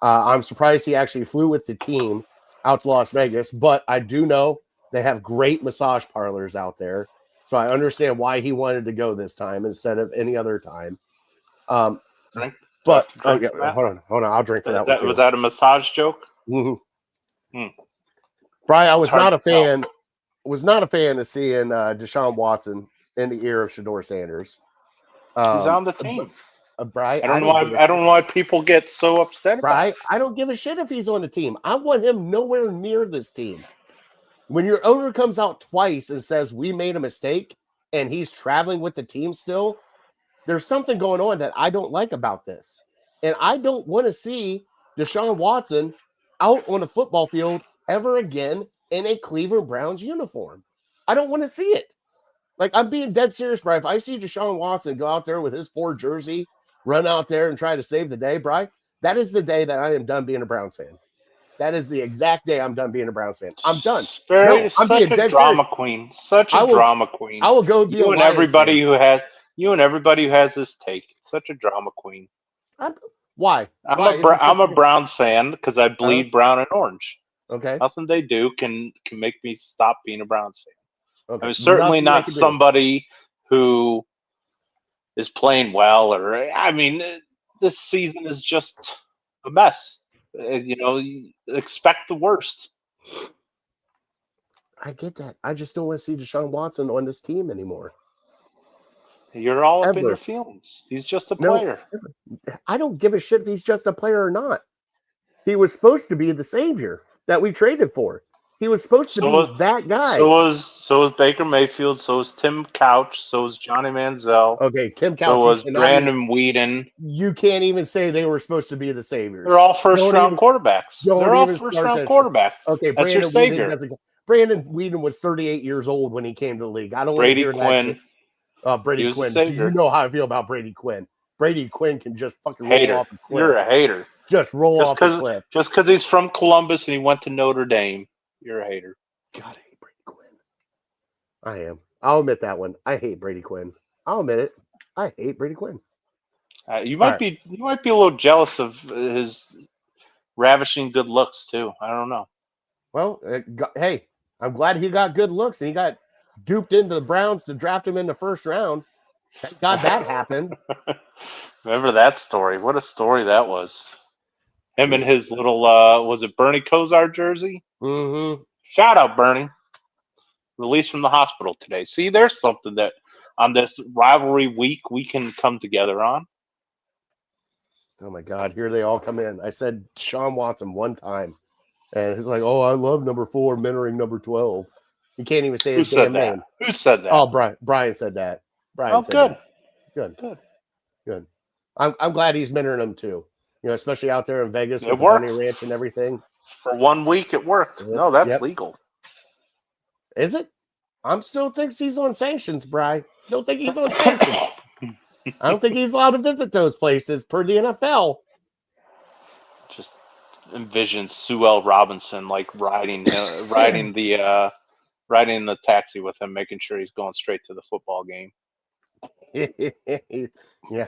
I'm surprised he actually flew with the team out to Las Vegas, but I do know they have great massage parlors out there, so I understand why he wanted to go this time instead of any other time. Drink. But drink hold on, I'll drink for that one too. Was that a massage joke? Mm-hmm. Brian, I was not a fan. Was not a fan of seeing Deshaun Watson in the ear of Shedeur Sanders. He's on the team. Brian, I don't know why people get so upset about it. I don't give a shit if he's on the team. I want him nowhere near this team. When your owner comes out twice and says we made a mistake and he's traveling with the team still, there's something going on that I don't like about this. And I don't want to see Deshaun Watson out on a football field ever again in a Cleveland Browns uniform. I don't want to see it. Like, I'm being dead serious, Brian. If I see Deshaun Watson go out there with his 4 jersey, run out there and try to save the day, Brian, that is the day that I am done being a Browns fan. That is the exact day I'm done being a Browns fan. I'm done. I'm being dead drama serious. Queen. Such a drama queen. I will go be you and everybody fan. Who has You and everybody who has this take. Such a drama queen. Why? I'm Why? Is it I'm just a because- Browns fan because I bleed brown and orange. Okay. Nothing they do can make me stop being a Browns fan. Okay. I mean, certainly Nothing they not can do. somebody who is playing well, or I mean, this season is just a mess. You expect the worst. I get that. I just don't want to see Deshaun Watson on this team anymore. You're all up in Ever. your feelings. He's just a No. player. I don't give a shit if he's just a player or not. He was supposed to be the savior that we traded for. He was supposed to So be was- that guy. So was Baker Mayfield. So was Tim Couch. So was Johnny Manziel. Okay, Tim So Couch. was Brandon Whedon. You can't even say they were supposed to be the saviors. They're all first Don't round even- quarterbacks. don't They're all even first start round that shit. quarterbacks. Okay, That's your Brandon savior. Whedon doesn't. Brandon Whedon was 38 years old when he came to the league. I don't Brady want to hear that shit. Quinn. Brady He was the Quinn. Do savior. you know how I feel about Brady Quinn? Brady Quinn can just fucking roll Hater. off a cliff. You're a hater. Just roll Just off a 'cause- cliff. Just because he's from Columbus and he went to Notre Dame, you're a hater. God, I hate Brady Quinn. I am. I'll admit that one. I hate Brady Quinn. I'll admit it. I hate Brady Quinn. You might Alright. be a little jealous of his ravishing good looks too. I don't know. Well, hey, I'm glad he got good looks and he got duped into the Browns to draft him in the first round. Thank God that happened. Remember that story? What a story that was. Him and his little was it Bernie Kosar jersey? Mm-hmm. Shout out Bernie. Released from the hospital today. See, there's something that on this rivalry week we can come together on. Oh my God, here they all come in. I said Sean Watson one time, and he's like, "Oh, I love number 4 mentoring number 12." You can't even say Who his said damn that? name. Who said that? Oh, Brian said that. Brian Oh, said good. that. Good. Good. I'm glad he's mentoring them too. You know, especially out there in Vegas It with the worked. Bunny Ranch and everything. For 1 week it worked. Yep. No, that's Yep. legal. Is it? I'm still thinks he's on sanctions, Bri. Still think he's on sanctions. I don't think he's allowed to visit those places per the NFL. Just envision Sue L. Robinson like riding the taxi with him, making sure he's going straight to the football game. Yeah.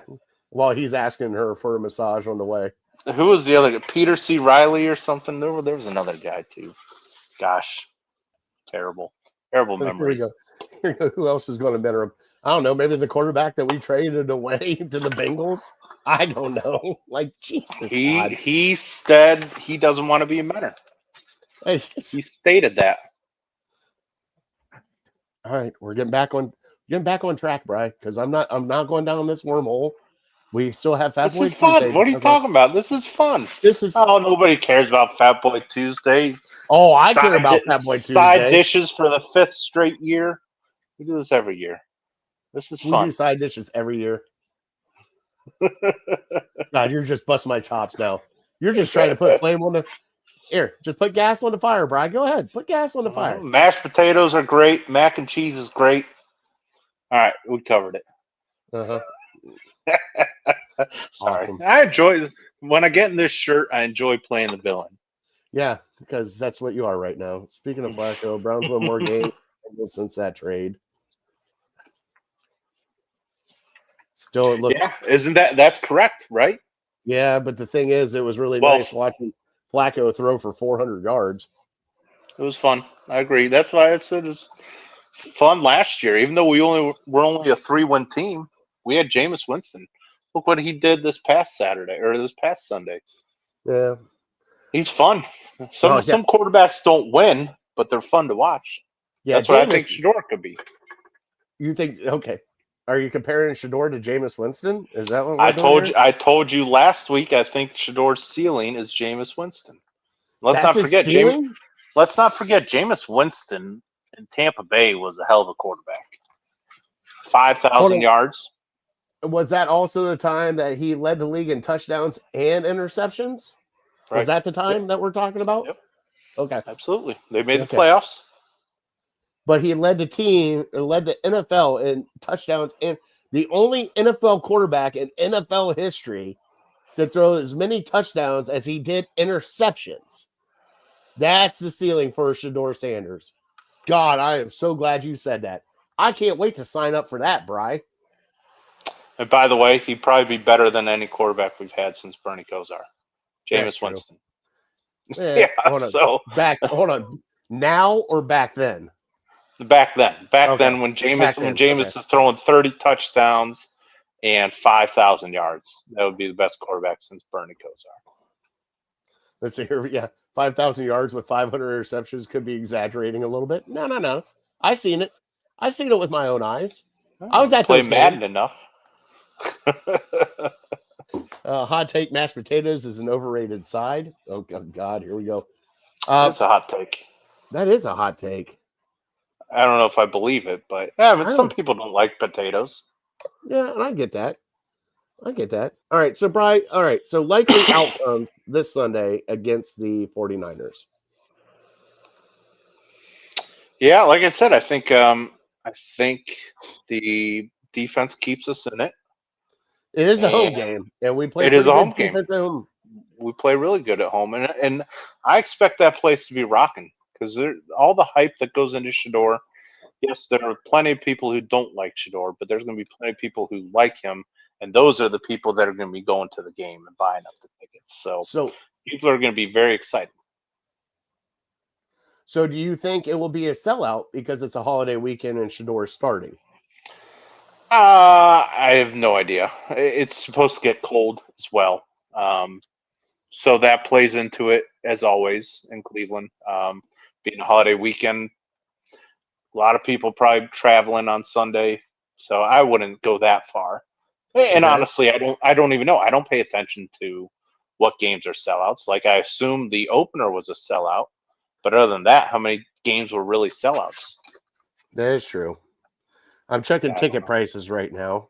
While he's asking her for a massage on the way. Who was the other guy? Peter C. Riley or something? There was another guy too. Gosh, terrible Here we memories. go. Here we go. Who else is going to mentor him? I don't know. Maybe the quarterback that we traded away to the Bengals. I don't know. Like Jesus. God. He said he doesn't want to be a mentor. Hey, He stated that. all right, we're getting back on track, Bri, because I'm not going down this wormhole. We still have Fat This Boy is fun. Tuesday. What are you talking about? This is fun. This is Oh, nobody cares about Fat Boy Tuesday. I care Side about di- Fat Boy Tuesday. Side dishes for the 5th straight year. We do this every year. This is We fun. do side dishes every year. God, you're just busting my chops now. You're just trying to put flame on the here. Just put gas on the fire, Bri. Go ahead, put gas on the fire. Mashed potatoes are great. Mac and cheese is great. All right, we covered it. Uh-huh. Sorry. Awesome. I enjoy when I get in this shirt. I enjoy playing the villain. Yeah, because that's what you are right now. Speaking of Flacco, Browns won more games since that trade. Still, it looked Yeah, isn't that's correct, right? yeah, but the thing is, it was really Well- nice watching Flacco throw for 400 yards. It was fun. I agree. That's why I said it was fun last year. Even though we're only a 3-win team, we had Jameis Winston. Look what he did this past Saturday or this past Sunday. Yeah, He's fun. Oh, Some yeah. quarterbacks don't win, but they're fun to watch. yeah. That's what I Jameis- think Shador could be. You think okay? Are you comparing Shador to Jameis Winston? Is that what we're doing here? I told you last week. I think Shador's ceiling is Jameis Winston. Let's That's not his forget ceiling? Let's not forget Jameis Winston in Tampa Bay was a hell of a quarterback. Hold 5,000 on. yards. Was that also the time that he led the league in touchdowns and interceptions? Right. Was that the time that we're talking about? Yep. Okay. Absolutely. They made Okay. the playoffs. But he led the team, or led the NFL in touchdowns, and the only NFL quarterback in NFL history to throw as many touchdowns as he did interceptions. That's the ceiling for Shador Sanders. God, I am so glad you said that. I can't wait to sign up for that, Bri. And by the way, he'd probably be better than any quarterback we've had since Bernie Kosar. That's Jameis true. Winston. Yeah, hold on. So Hold on. Now or back then? back then Okay. when Jameis Back then, Jameis okay. is throwing 30 touchdowns and 5,000 yards, that would be the best quarterback since Bernie Kosar. Let's see here. Yeah, 5,000 yards with 500 interceptions could be exaggerating a little bit. No. I seen it. I seen it with my own eyes. I was at Play those Madden games. enough. Hot take: mashed potatoes is an overrated side. Oh God, here we go. That's a hot take. That is a hot take. I don't know if I believe it, but yeah, but I some don't- people don't like potatoes. Yeah, and I get that. All right, so Bri, all right, so likely outcomes this Sunday against the 49ers. Yeah, like I said, I think the defense keeps us in it. It is a home And game, and we play it is pretty a good home game. defense at home. We play really good at home, and I expect that place to be rocking because all the hype that goes into Shador. Yes, there are plenty of people who don't like Shador, but there's going to be plenty of people who like him, and those are the people that are going to be going to the game and buying up the tickets. So people are going to be very excited. So do you think it will be a sellout because it's a holiday weekend and Shador is starting? I have no idea. It's supposed to get cold as well. So that plays into it, as always, in Cleveland. Being a holiday weekend, a lot of people probably traveling on Sunday, so I wouldn't go that far. And Okay. honestly, I don't even know. I don't pay attention to what games are sellouts. Like, I assume the opener was a sellout, but other than that, how many games were really sellouts? That is true. I'm checking I don't ticket know. prices right now.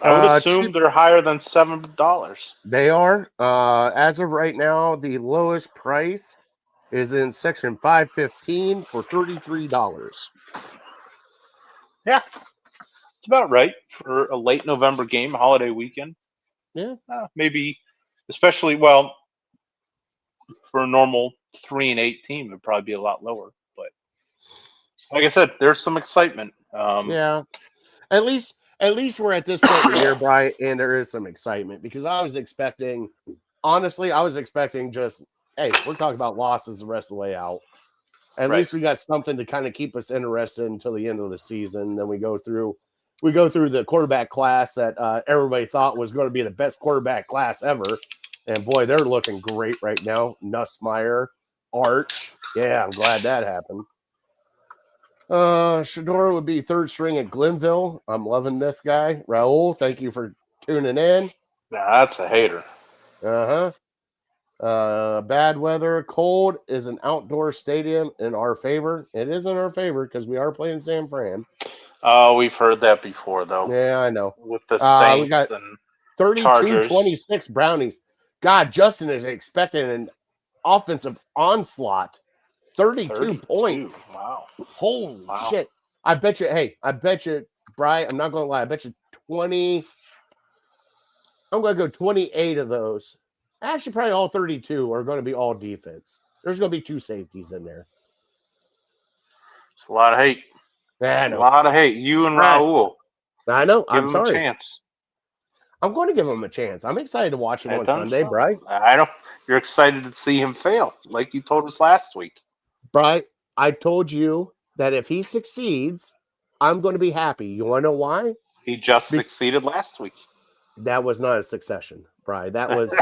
I would assume they're higher than $7. They are. As of right now, the lowest price is in section 515 for $33. Yeah, it's about right for a late November game, holiday weekend. Yeah. Maybe, especially, well, for a normal 3-8 team, it'd probably be a lot lower. But like I said, there's some excitement. Yeah. At least we're at this point in the year, Brian, and there is some excitement because I was expecting just, hey, we're talking about losses the rest of the way out. At Right. least we got something to kind of keep us interested until the end of the season. Then we go through the quarterback class that everybody thought was going to be the best quarterback class ever. And boy, they're looking great right now. Nussmeier, Arch. Yeah, I'm glad that happened. Shador would be third string at Glenville. I'm loving this guy. Raul, thank you for tuning in. Nah, that's a hater. Bad weather. Cold is an outdoor stadium in our favor. It is in our favor because we are playing San Fran. Oh, we've heard that before, though. Yeah, I know. With the Saints we got and 32-26 Brownies. God, Justin is expecting an offensive onslaught. 32 points. Wow. Holy shit. I bet you, Brian, I'm not going to lie. I bet you 20. I'm going to go 28 of those. Actually, probably all 32 are going to be all defense. There's going to be 2 safeties in there. It's a lot of hate. I A know. lot of hate. You and Raul. I know. Give I'm him sorry. a chance. I'm going to give him a chance. I'm excited to watch him I on done Sunday, so. Brian. I don't. You're excited to see him fail, like you told us last week. Brian, I told you that if he succeeds, I'm going to be happy. You want to know why? He just succeeded last week. That was not a succession, Brian. That was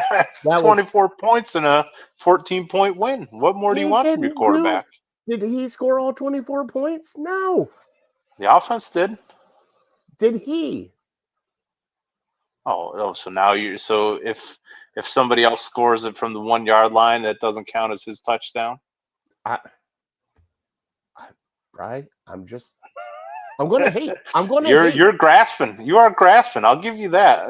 24 points and a 14-point win. What more do you want from your quarterback? Did he score all 24 points? No. The offense did. Did he? Oh, so now if somebody else scores it from the 1 yard line, that doesn't count as his touchdown. Brian, I'm going to hate. I'm going to hate. You're grasping. You are grasping. I'll give you that.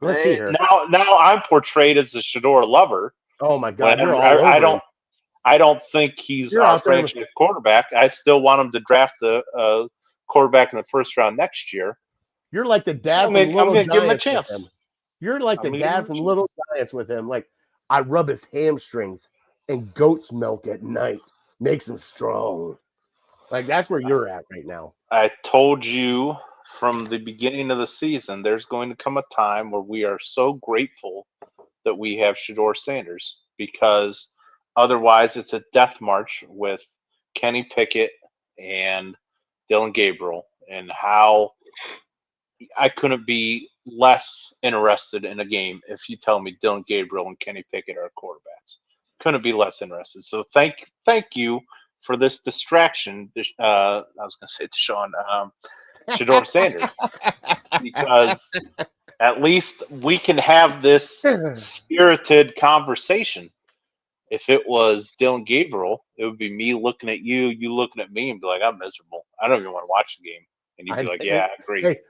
Let's see here. Now I'm portrayed as a Shador lover. Oh my God, When you're all over him. I don't think he's You're our out there. franchise quarterback. I still want him to draft a quarterback in the first round next year. You're like the dad I'm from gonna Little give him a Giants chance. with him. You're like I'm the gonna give him dad a from chance. Little Giants with him. Like, I rub his hamstrings and goat's milk at night makes him strong. Like, that's where you're at right now. I told you from the beginning of the season, there's going to come a time where we are so grateful that we have Shador Sanders, because otherwise it's a death march with Kenny Pickett and Dylan Gabriel, and how I couldn't be less interested in a game if you tell me Dylan Gabriel and Kenny Pickett are quarterbacks. Couldn't be less interested. So thank you for this distraction. I was going to say Deshaun, Shador Sanders, because at least we can have this spirited conversation. If it was Dylan Gabriel, it would be me looking at you, you looking at me, and be like, I'm miserable. I don't even want to watch the game. And you'd be like, yeah, I agree. Hey,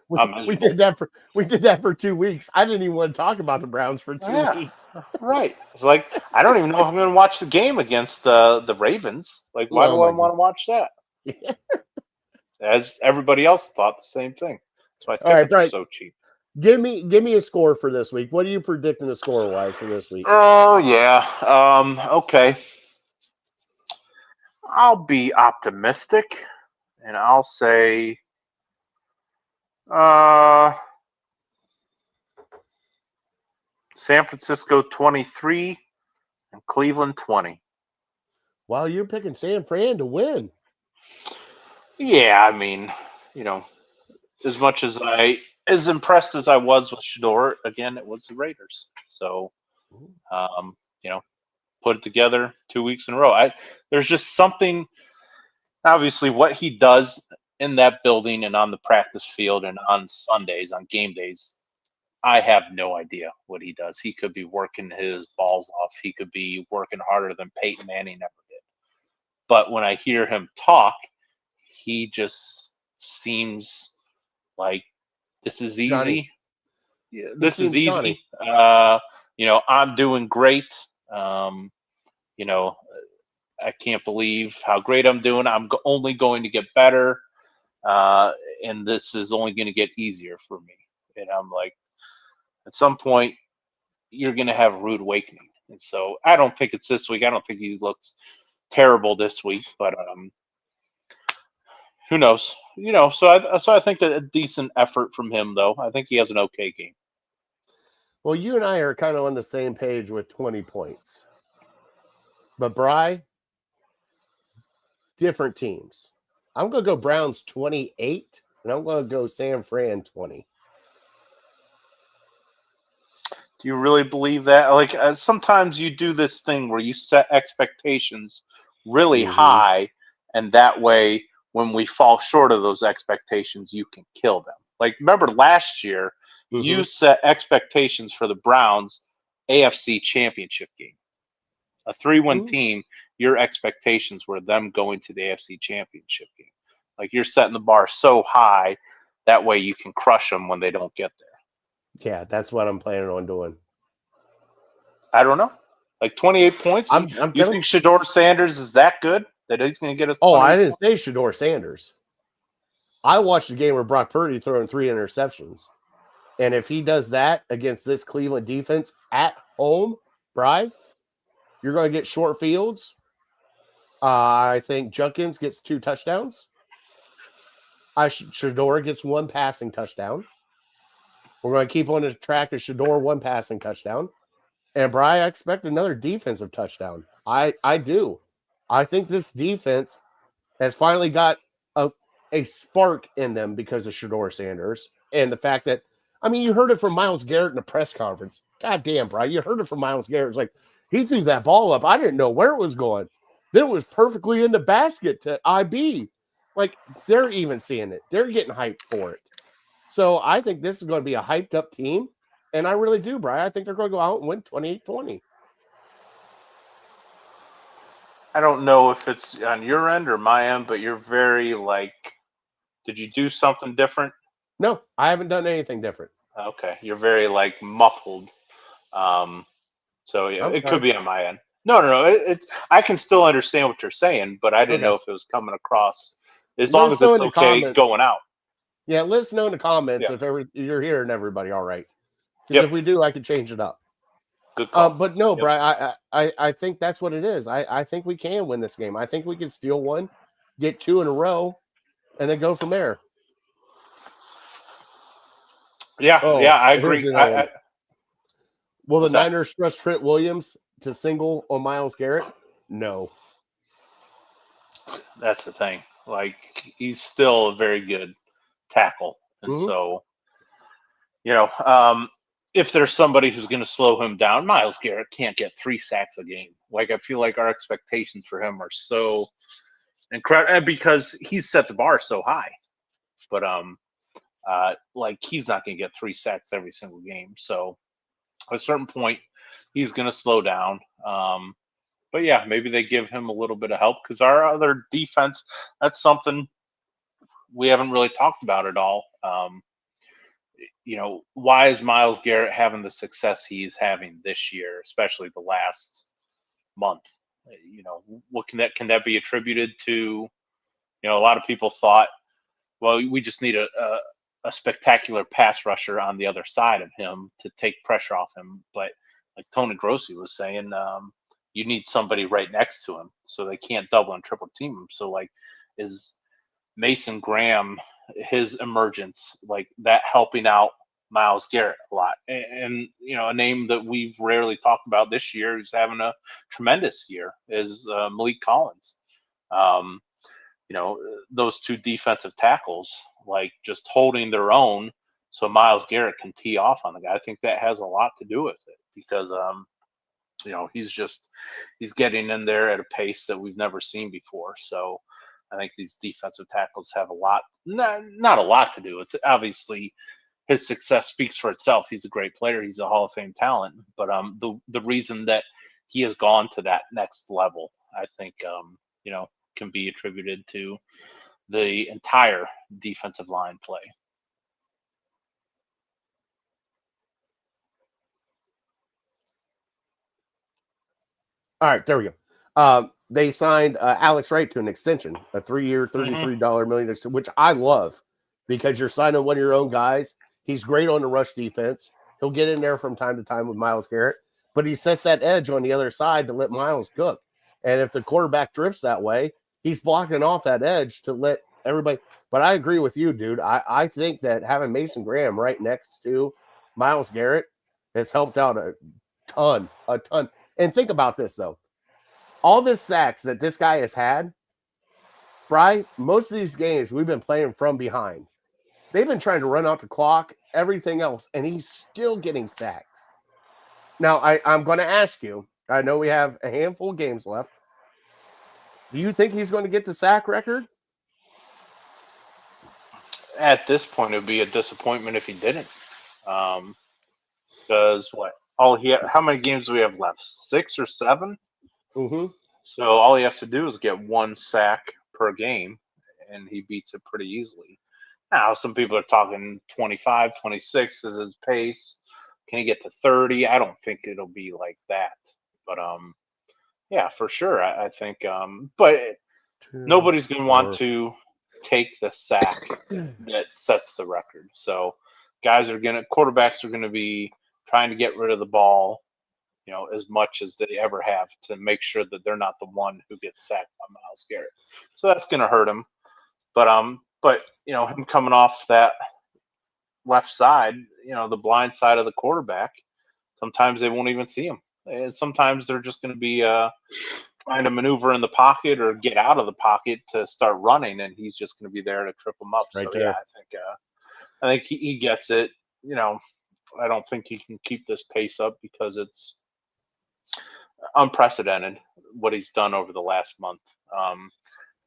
we did that for 2 weeks. I didn't even want to talk about the Browns for 2 weeks. Right. It's like, I don't even know if I'm going to watch the game against the Ravens. Like, why do I want to watch that? As everybody else thought the same thing. That's why tickets are so cheap. Give me a score for this week. What are you predicting the score wise for this week? Oh yeah. Okay. I'll be optimistic, and I'll say San Francisco 23 and Cleveland 20. Wow, you're picking San Fran to win. Yeah, I mean, as much as impressed as I was with Shador, again, it was the Raiders. So, put it together 2 weeks in a row. There's just something, obviously, what he does in that building and on the practice field and on Sundays, on game days, I have no idea what he does. He could be working his balls off. He could be working harder than Peyton Manning ever did. But when I hear him talk, he just seems like this is easy. Johnny. Yeah, this is easy. I'm doing great. I can't believe how great I'm doing. I'm only going to get better. And this is only going to get easier for me. And I'm like, at some point, you're going to have a rude awakening. And so I don't think it's this week. I don't think he looks terrible this week, but who knows? So I think that a decent effort from him, though. I think he has an okay game. Well, you and I are kind of on the same page with 20 points. But Bri, different teams. I'm going to go Browns 28, and I'm going to go San Fran 20. Do you really believe that? Like, sometimes you do this thing where you set expectations really high, and that way, when we fall short of those expectations, you can kill them. Like, remember last year, you set expectations for the Browns AFC Championship game. A 3-1 team, your expectations were them going to the AFC Championship game. Like, you're setting the bar so high, that way you can crush them when they don't get there. Yeah, that's what I'm planning on doing. I don't know. Like 28 points? You think Shador Sanders is that good that he's going to get us? Oh, I didn't say Shador Sanders. I watched the game where Brock Purdy throwing 3 interceptions. And if he does that against this Cleveland defense at home, Bri, you're going to get short fields. I think Junkins gets 2 touchdowns. Shador gets 1 passing touchdown. We're going to keep on the track of Shador 1 passing touchdown. And Bri, I expect another defensive touchdown. I do. I think this defense has finally got a spark in them because of Shador Sanders. And the fact that, you heard it from Myles Garrett in the press conference. God damn, Bri, you heard it from Myles Garrett. It's like, he threw that ball up. I didn't know where it was going. Then it was perfectly in the basket to IB. Like, they're even seeing it. They're getting hyped for it. So I think this is going to be a hyped up team. And I really do, Bri. I think they're going to go out and win 28-20. I don't know if it's on your end or my end, but you're very did you do something different? No, I haven't done anything different. Okay. You're very muffled. So yeah, it could be on my end. No. I can still understand what you're saying, but I didn't know if it was coming across. As long as it's okay going out. Yeah, let us know in the comments if you're hearing everybody all right. Because if we do, I could change it up. Good call. But no, Bri, I think that's what it is. I think we can win this game. I think we can steal one, get 2 in a row, and then go from there. Yeah, Oh, yeah, I here's agree. another one. Will the What's that? Niners trust Trent Williams to single on Myles Garrett? No. That's the thing. Like he's still a very good tackle, and Mhm. so you know, if there's somebody who's going to slow him down, Myles Garrett can't get 3 sacks a game. Like I feel like our expectations for him are so incredible because he's set the bar so high. But like he's not going to get 3 sacks every single game. So at a certain point, he's going to slow down. But yeah, maybe they give him a little bit of help because our other defense, that's something we haven't really talked about at all. Why is Myles Garrett having the success he's having this year, especially the last month? What can that be attributed to? A lot of people thought, well, we just need a spectacular pass rusher on the other side of him to take pressure off him. But like Tony Grossi was saying, you need somebody right next to him so they can't double and triple team him. So like, is Mason Graham, his emergence, like that helping out Myles Garrett a lot? And a name that we've rarely talked about this year who's having a tremendous year is Malik Collins. Um, those two defensive tackles, like just holding their own so Myles Garrett can tee off on the guy. I think that has a lot to do with it because, he's getting in there at a pace that we've never seen before. So I think these defensive tackles have a lot, not a lot to do with it. Obviously, his success speaks for itself. He's a great player. He's a Hall of Fame talent. But the reason that he has gone to that next level, I think, can be attributed to the entire defensive line play. All right, there we go. They signed Alex Wright to an extension, a 3-year, $33 million, which I love because you're signing one of your own guys. He's great on the rush defense. He'll get in there from time to time with Myles Garrett, but he sets that edge on the other side to let Myles cook. And if the quarterback drifts that way, he's blocking off that edge to let everybody. But I agree with you, dude. I think that having Mason Graham right next to Myles Garrett has helped out a ton. And think about this, though. All this sacks that this guy has had, Bri, most of these games we've been playing from behind. They've been trying to run out the clock, everything else, and he's still getting sacks. Now, I'm going to ask you, I know we have a handful of games left. Do you think he's going to get the sack record? At this point, it would be a disappointment if he didn't. Because how many games do we have left? 6 or 7? Mm-hmm. So all he has to do is get 1 sack per game, and he beats it pretty easily. Now, some people are talking 25, 26 is his pace. Can he get to 30? I don't think it'll be like that. But yeah, for sure. I think but nobody's going to want to take the sack that sets the record. So quarterbacks are going to be trying to get rid of the ball, as much as they ever have to make sure that they're not the one who gets sacked by Myles Garrett. So that's going to hurt him. But him coming off that left side, the blind side of the quarterback, sometimes they won't even see him. And sometimes they're just going to be trying to maneuver in the pocket or get out of the pocket to start running, and he's just going to be there to trip them up. Right so there. yeah, I think he gets it. I don't think he can keep this pace up because it's unprecedented what he's done over the last month.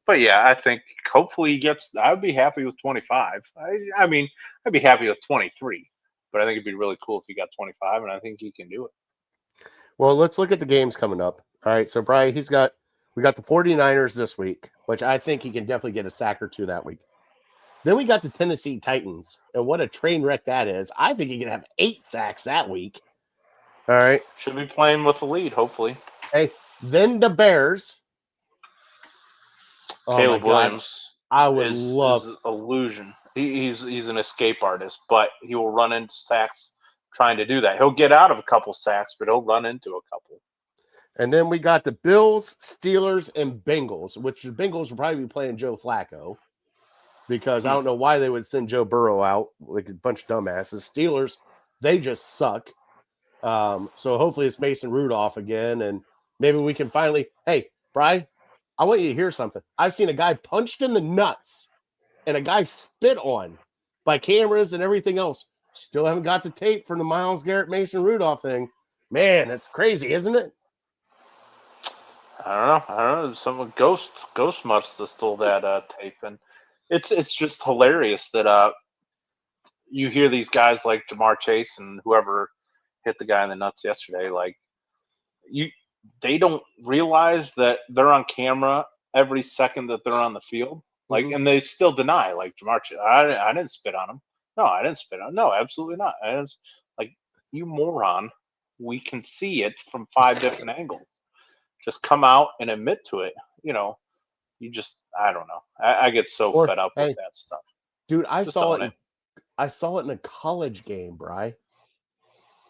But yeah, I think hopefully he gets. I would be happy with 25. I mean, I'd be happy with 23, but I think it'd be really cool if he got 25, and I think he can do it. Well, let's look at the games coming up. All right, so Brian, we got the 49ers this week, which I think he can definitely get a sack or 2 that week. Then we got the Tennessee Titans, and what a train wreck that is. I think he can have 8 sacks that week. All right. Should be playing with the lead, hopefully. Hey, then the Bears. Oh Caleb my God. Williams I would is illusion. He's an escape artist, but he will run into sacks trying to do that. He'll get out of a couple sacks, but he'll run into a couple. And then we got the Bills, Steelers, and Bengals, which the Bengals will probably be playing Joe Flacco. because I don't know why they would send Joe Burrow out like a bunch of dumbasses. Steelers, they just suck. So hopefully it's Mason Rudolph again, and maybe we can finally. Hey, Bri, I want you to hear something. I've seen a guy punched in the nuts and a guy spit on by cameras and everything else. Still haven't got the tape from the Myles Garrett Mason Rudolph thing. Man, it's crazy, isn't it? I don't know. Some Ghost must have stole that tape, and it's just hilarious that you hear these guys like Jamar Chase and whoever hit the guy in the nuts yesterday. Like they don't realize that they're on camera every second that they're on the field. Like, and they still deny. Like Jamar Chase, I didn't spit on him. No, I didn't spit on him. No, absolutely not. Like, you moron. We can see it from 5 different angles. Just come out and admit to it. You know, I don't know. I get so fed up with that stuff. Dude, I saw it in a college game, Bri.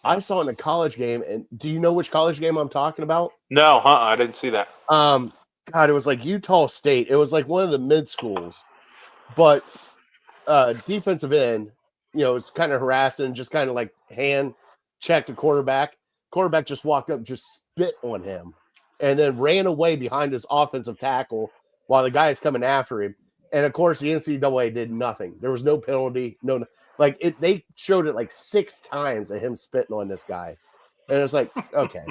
I saw it in a college game, and do you know which college game I'm talking about? No, I didn't see that. God, it was like Utah State. It was like one of the mid schools, but defensive end, you know, it's kind of harassing, just kind of like hand check the quarterback. Quarterback just walked up, just spit on him, and then ran away behind his offensive tackle while the guy is coming after him. And of course, the NCAA did nothing. There was no penalty, they showed it like 6 times of him spitting on this guy. And it's like, okay.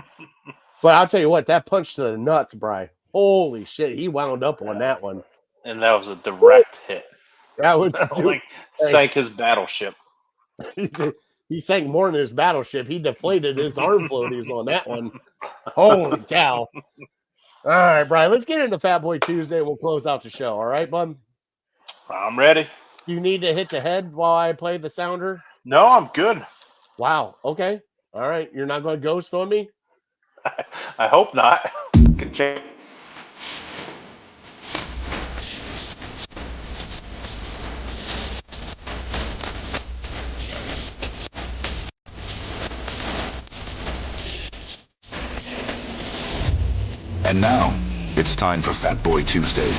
But I'll tell you what, that punch to the nuts, Bri. Holy shit, he wound up on that one. And that was a direct hit. That was like sank his battleship. He sank more than his battleship. He deflated his arm floaties on that one. Holy cow. All right, Brian, let's get into Fat Boy Tuesday. We'll close out the show. All right, bud? I'm ready. You need to hit the head while I play the sounder? No, I'm good. Wow. Okay. All right. You're not going to ghost on me? I hope not. Can change. And now, it's time for Fat Boy Tuesday.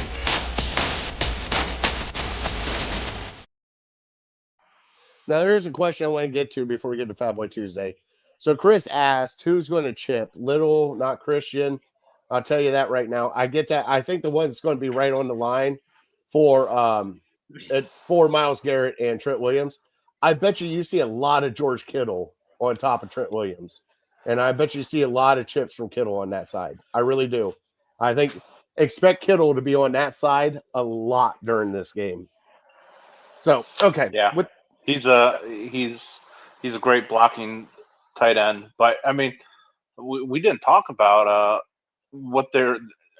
Now, there's a question I want to get to before we get to Fat Boy Tuesday. So Chris asked, who's going to chip? Little, not Christian. I'll tell you that right now. I get that. I think the one that's going to be right on the line for Myles Garrett and Trent Williams. I bet you see a lot of George Kittle on top of Trent Williams. And I bet you see a lot of chips from Kittle on that side. I really do. I think expect Kittle to be on that side a lot during this game. So, okay. Yeah. He's a great blocking tight end, but I mean, we didn't talk about what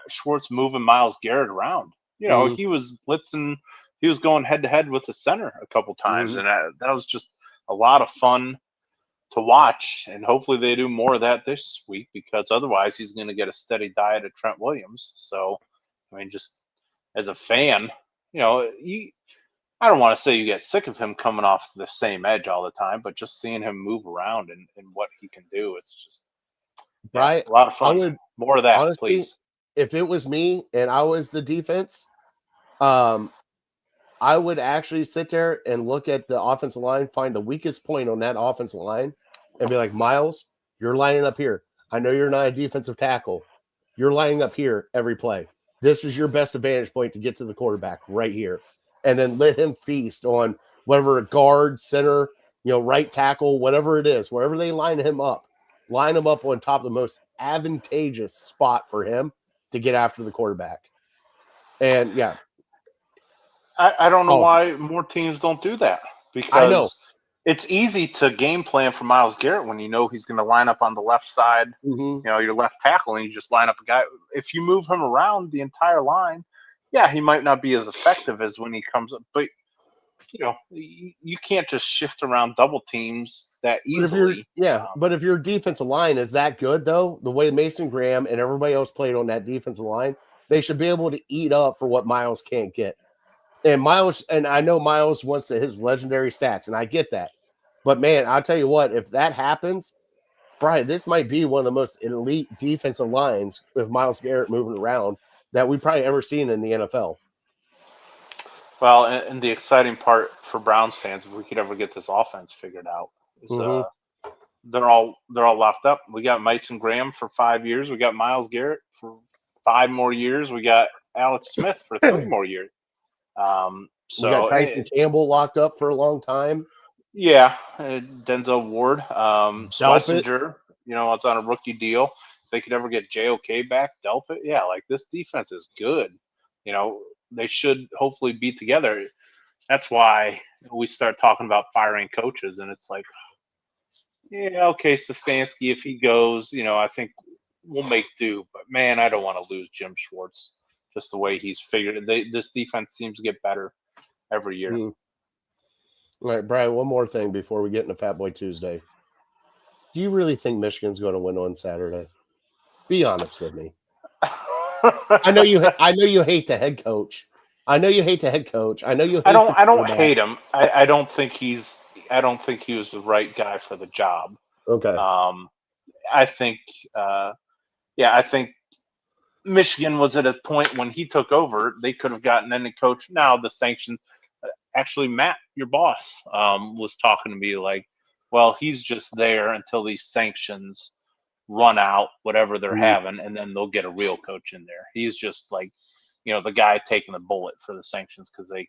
Schwartz moving Myles Garrett around. You know, he was blitzing, he was going head to head with the center a couple times, and that was just a lot of fun to watch. And hopefully they do more of that this week, because otherwise he's going to get a steady diet of Trent Williams. So, I mean, just as a fan, you know, I don't want to say you get sick of him coming off the same edge all the time, but just seeing him move around and what he can do, it's just a lot of fun. More of that, honestly, please. If it was me and I was the defense, I would actually sit there and look at the offensive line, find the weakest point on that offensive line, and be like, Myles, you're lining up here. I know you're not a defensive tackle. You're lining up here every play. This is your best advantage point to get to the quarterback right here. And then let him feast on whatever guard, center, right tackle, whatever it is, wherever they line him up on top of the most advantageous spot for him to get after the quarterback. And yeah. I don't know why more teams don't do that, because I know it's easy to game plan for Myles Garrett when you know he's going to line up on the left side, your left tackle, and you just line up a guy. If you move him around the entire line, yeah, he might not be as effective as when he comes up, but you can't just shift around double teams that easily. But if your defensive line is that good, though, the way Mason Graham and everybody else played on that defensive line, they should be able to eat up for what Myles can't get. And I know Myles wants his legendary stats, and I get that. But man, I'll tell you what, if that happens, Brian, this might be one of the most elite defensive lines with Myles Garrett moving around that we've probably ever seen in the NFL. Well, and the exciting part for Browns fans, if we could ever get this offense figured out, is Mhm. they're all locked up. We got Mason Graham for 5 years. We got Myles Garrett for 5 more years. We got Alex Smith for 3 more years. We got So Tyson Campbell locked up for a long time. yeah, Denzel Ward, Delpit. Schlesinger, it's on a rookie deal. If they could ever get JOK back, Delpit, yeah, like this defense is good. They should hopefully be together. That's why we start talking about firing coaches, and it's like, yeah, okay, Stefanski, if he goes, I think we'll make do. But man, I don't want to lose Jim Schwartz. Just the way he's figured it. This defense seems to get better every year. All right, Brian, one more thing before we get into Fat Boy Tuesday. Do you really think Michigan's going to win on Saturday? Be honest with me. I know you hate the head coach. I know you hate the head coach. I know you hate I don't quarterback. hate him. I don't think he was the right guy for the job. Okay. I think I think Michigan was at a point when he took over, they could have gotten any coach. Now the sanctions, actually Matt, your boss, was talking to me like, well, he's just there until these sanctions run out, whatever they're having, and then they'll get a real coach in there. He's just like, the guy taking the bullet for the sanctions because they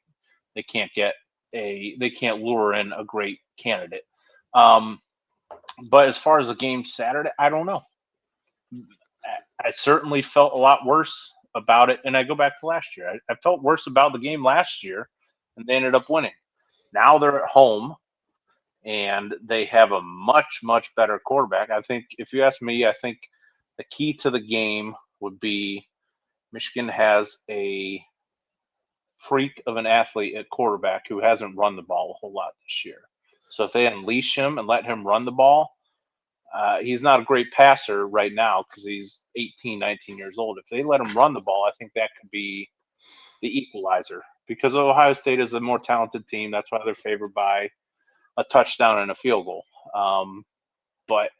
can't lure in a great candidate. But as far as the game Saturday, I don't know. I certainly felt a lot worse about it, and I go back to last year. I felt worse about the game last year, and they ended up winning. Now they're at home, and they have a much, much better quarterback. I think, if you ask me, I think the key to the game would be Michigan has a freak of an athlete at quarterback who hasn't run the ball a whole lot this year. So if they unleash him and let him run the ball, he's not a great passer right now because he's 18, 19 years old. If they let him run the ball, I think that could be the equalizer because Ohio State is a more talented team. That's why they're favored by a touchdown and a field goal. But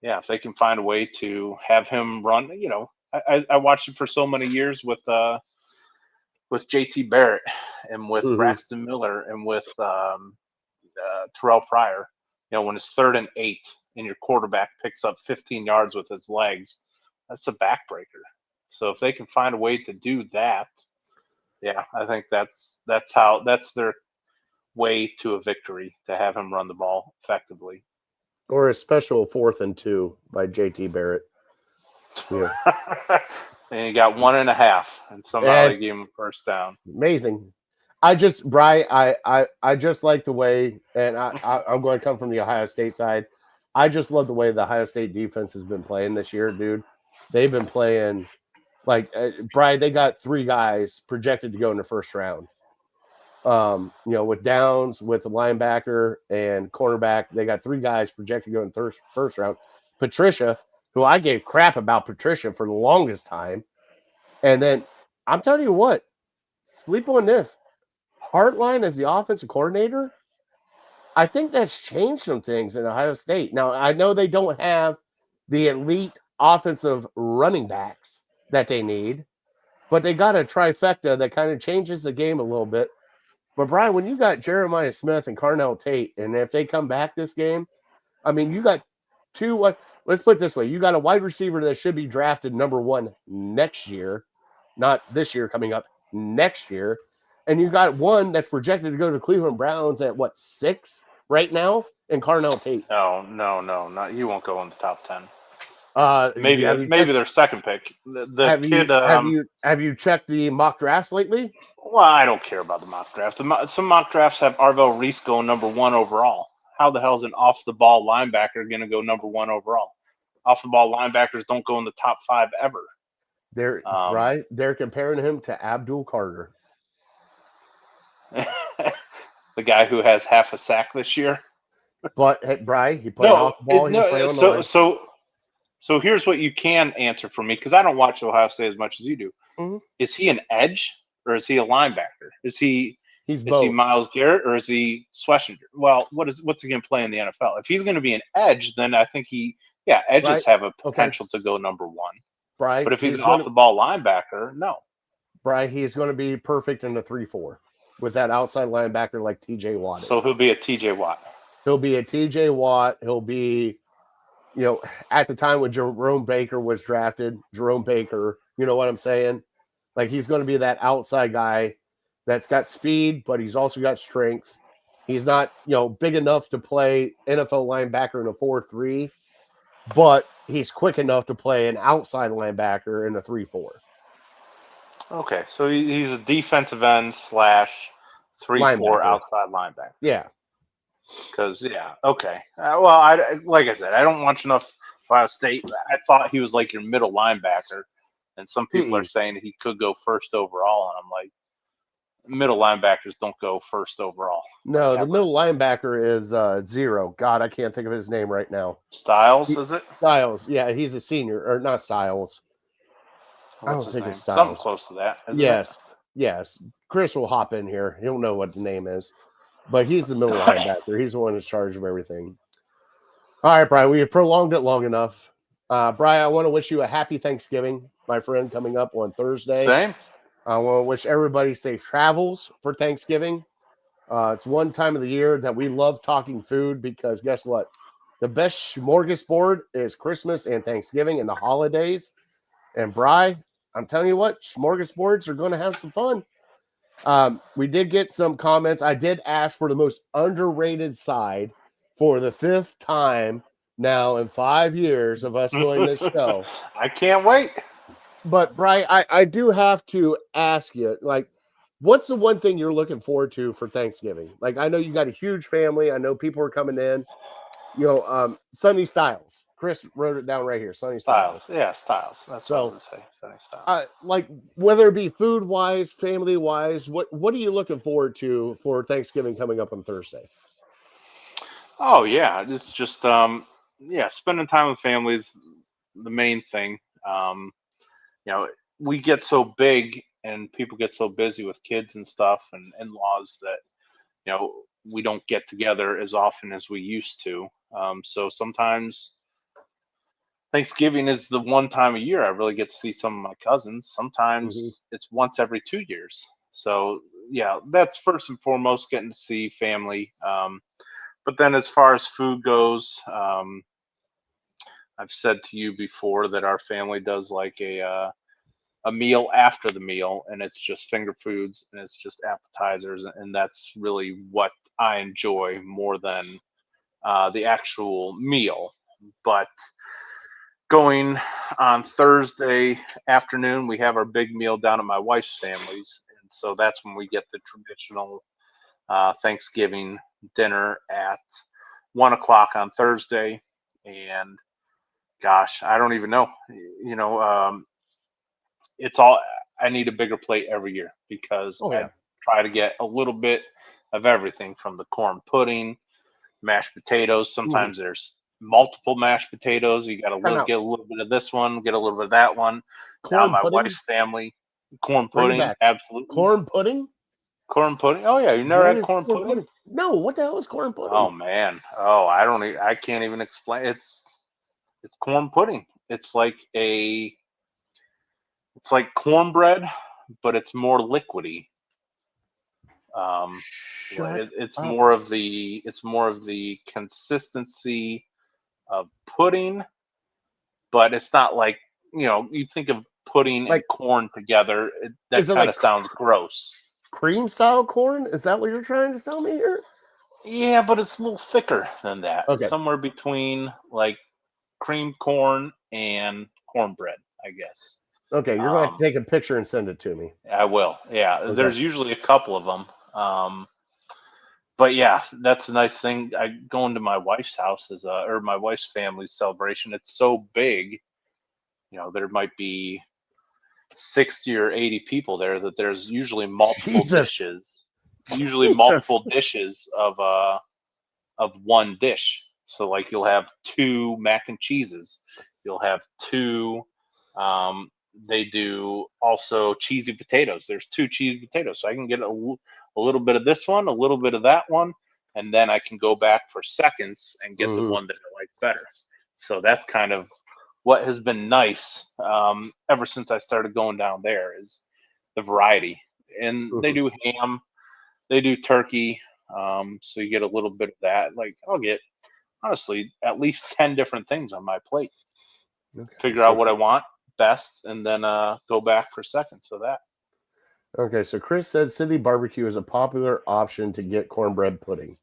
yeah, if they can find a way to have him run, I watched it for so many years with JT Barrett and with Braxton Miller and with Terrell Pryor. When it's 3rd and 8 and your quarterback picks up 15 yards with his legs, that's a backbreaker. So if they can find a way to do that, yeah, I think that's their way to a victory, to have him run the ball effectively. Or a special 4th and 2 by JT Barrett. Yeah. And he got 1.5, and somehow they gave him a first down. Amazing. I just like the way, and I'm going to come from the Ohio State side. I just love the way the Ohio State defense has been playing this year, dude. They've been playing like Brian. They got 3 guys projected to go in the first round. With Downs, with the linebacker and cornerback, they got 3 guys projected to go in the first round. Patricia, who I gave crap about Patricia for the longest time, and then I'm telling you what, sleep on this. Hartline as the offensive coordinator, I think that's changed some things in Ohio State. Now, I know they don't have the elite offensive running backs that they need, but they got a trifecta that kind of changes the game a little bit. But, Brian, when you got Jeremiah Smith and Carnell Tate, and if they come back this game, I mean, you got 2 – let's put it this way. You got a wide receiver that should be drafted number 1 next year, not this year coming up, next year. And you got one that's projected to go to Cleveland Browns at 6 right now, and Carnell Tate. No, not you won't go in the top 10. Maybe their second pick. Have you checked the mock drafts lately? Well, I don't care about the mock drafts. Some mock drafts have Arvell Reese going number 1 overall. How the hell is an off-the-ball linebacker going to go number 1 overall? Off-the-ball linebackers don't go in the top 5 ever. They're comparing him to Abdul Carter. The guy who has half a sack this year. But hey, Bry, he played off the ball. So here's what you can answer for me, because I don't watch Ohio State as much as you do. Mm-hmm. Is he an edge or is he a linebacker? Is he Myles Garrett or is he Schlesinger? Well, what's he going to play in the NFL? If he's going to be an edge, then I think edges have a potential to go number 1. Bry, but if he's an off-the-ball linebacker, no. Bry, he is going to be perfect in the 3-4. with that outside linebacker like TJ Watt. So he'll be a TJ Watt. He'll be a TJ Watt. He'll be, at the time when Jerome Baker was drafted, Jerome Baker, you know what I'm saying? Like he's going to be that outside guy that's got speed, but he's also got strength. He's not, big enough to play NFL linebacker in a 4-3, but he's quick enough to play an outside linebacker in a 3-4. Okay, so he's a defensive end / 3-4 outside linebacker. Yeah. Because okay. Well, like I said, I don't watch enough Ohio State. I thought he was like your middle linebacker, and some people are saying he could go first overall, and I'm like, middle linebackers don't go first overall. No, the middle linebacker is Zero. God, I can't think of his name right now. Styles, is it? Styles. Yeah, he's a senior, or not Styles. I don't think it's Styles. Something close to that. Yes. Chris will hop in here. He'll know what the name is. But he's the middle linebacker. He's the one in charge of everything. All right, Brian, we have prolonged it long enough. Brian, I want to wish you a happy Thanksgiving, my friend, coming up on Thursday. Same. I want to wish everybody safe travels for Thanksgiving. It's one time of the year that we love talking food because guess what? The best smorgasbord is Christmas and Thanksgiving and the holidays. And Bri, I'm telling you what, smorgasbords are going to have some fun. We did get some comments. I did ask for the most underrated side for the 5th time now in 5 years of us doing this show. I can't wait. But Bri, I do have to ask you, like, what's the one thing you're looking forward to for Thanksgiving? Like, I know you got a huge family. I know people are coming in. Sunny Styles. Chris wrote it down right here. Sunny Styles. Yeah, Styles. That's what I would say. Sunny Styles. Like, whether it be food-wise, family-wise, what are you looking forward to for Thanksgiving coming up on Thursday? Oh, yeah. It's just, spending time with family is the main thing. We get so big and people get so busy with kids and stuff and in-laws that, we don't get together as often as we used to. So sometimes Thanksgiving is the one time a year I really get to see some of my cousins. Sometimes it's once every 2 years. So, that's first and foremost, getting to see family. But then as far as food goes, I've said to you before that our family does like a meal after the meal, and it's just finger foods and it's just appetizers, and that's really what I enjoy more than the actual meal. But going on Thursday afternoon, we have our big meal down at my wife's family's, and so that's when we get the traditional Thanksgiving dinner at 1:00 on Thursday. And gosh, I don't even know. It's all, I need a bigger plate every year because I try to get a little bit of everything from the corn pudding, mashed potatoes. Sometimes there's multiple mashed potatoes. You got to get a little bit of this one, get a little bit of that one. Now my wife's family, corn pudding, absolutely. Corn pudding? Corn pudding? Oh yeah, you never had corn pudding? No, what the hell is corn pudding? Oh man, I can't even explain. It's corn pudding. It's like cornbread, but it's more liquidy. It's more of the consistency of pudding, but it's not like, you think of pudding and corn together. That kind of sounds gross. Cream style corn? Is that what you're trying to tell me here? Yeah, but it's a little thicker than that. Okay. Somewhere between like cream corn and cornbread, I guess. Okay, you're going to have to take a picture and send it to me. I will. Yeah, okay. There's usually a couple of them. But yeah, that's a nice thing. Going to my wife's house or my wife's family's celebration. It's so big, there might be 60 or 80 people there that there's usually multiple dishes. Usually multiple dishes of one dish. So like you'll have 2 mac and cheeses. You'll have 2. They do also cheesy potatoes. There's 2 cheesy potatoes, so I can get a little bit of this one, a little bit of that one, and then I can go back for seconds and get the one that I like better. So that's kind of what has been nice ever since I started going down there is the variety. And they do ham. they do turkey, so you get a little bit of that. Like I'll get honestly at least 10 different things on my plate. Okay. Figure out what I want best, and then go back for seconds. So that. Okay, so Chris said City Barbecue is a popular option to get cornbread pudding.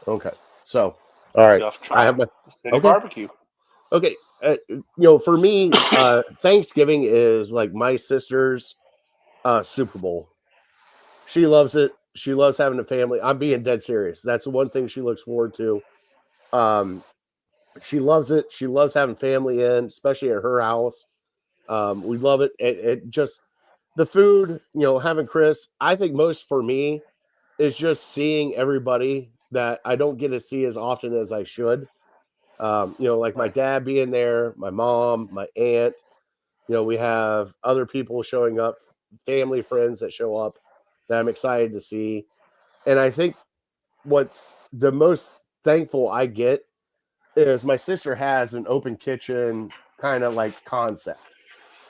Okay, so all right, I have my City okay. Barbecue. Okay, for me, Thanksgiving is like my sister's Super Bowl. She loves it. She loves having a family. I'm being dead serious. That's the one thing she looks forward to. She loves it. She loves having family in, especially at her house. We love it. It just the food, having Chris. I think most for me is just seeing everybody that I don't get to see as often as I should. Like my dad being there, my mom, my aunt. We have other people showing up, family, friends that show up that I'm excited to see. And I think what's the most thankful I get is my sister has an open kitchen kind of like concept.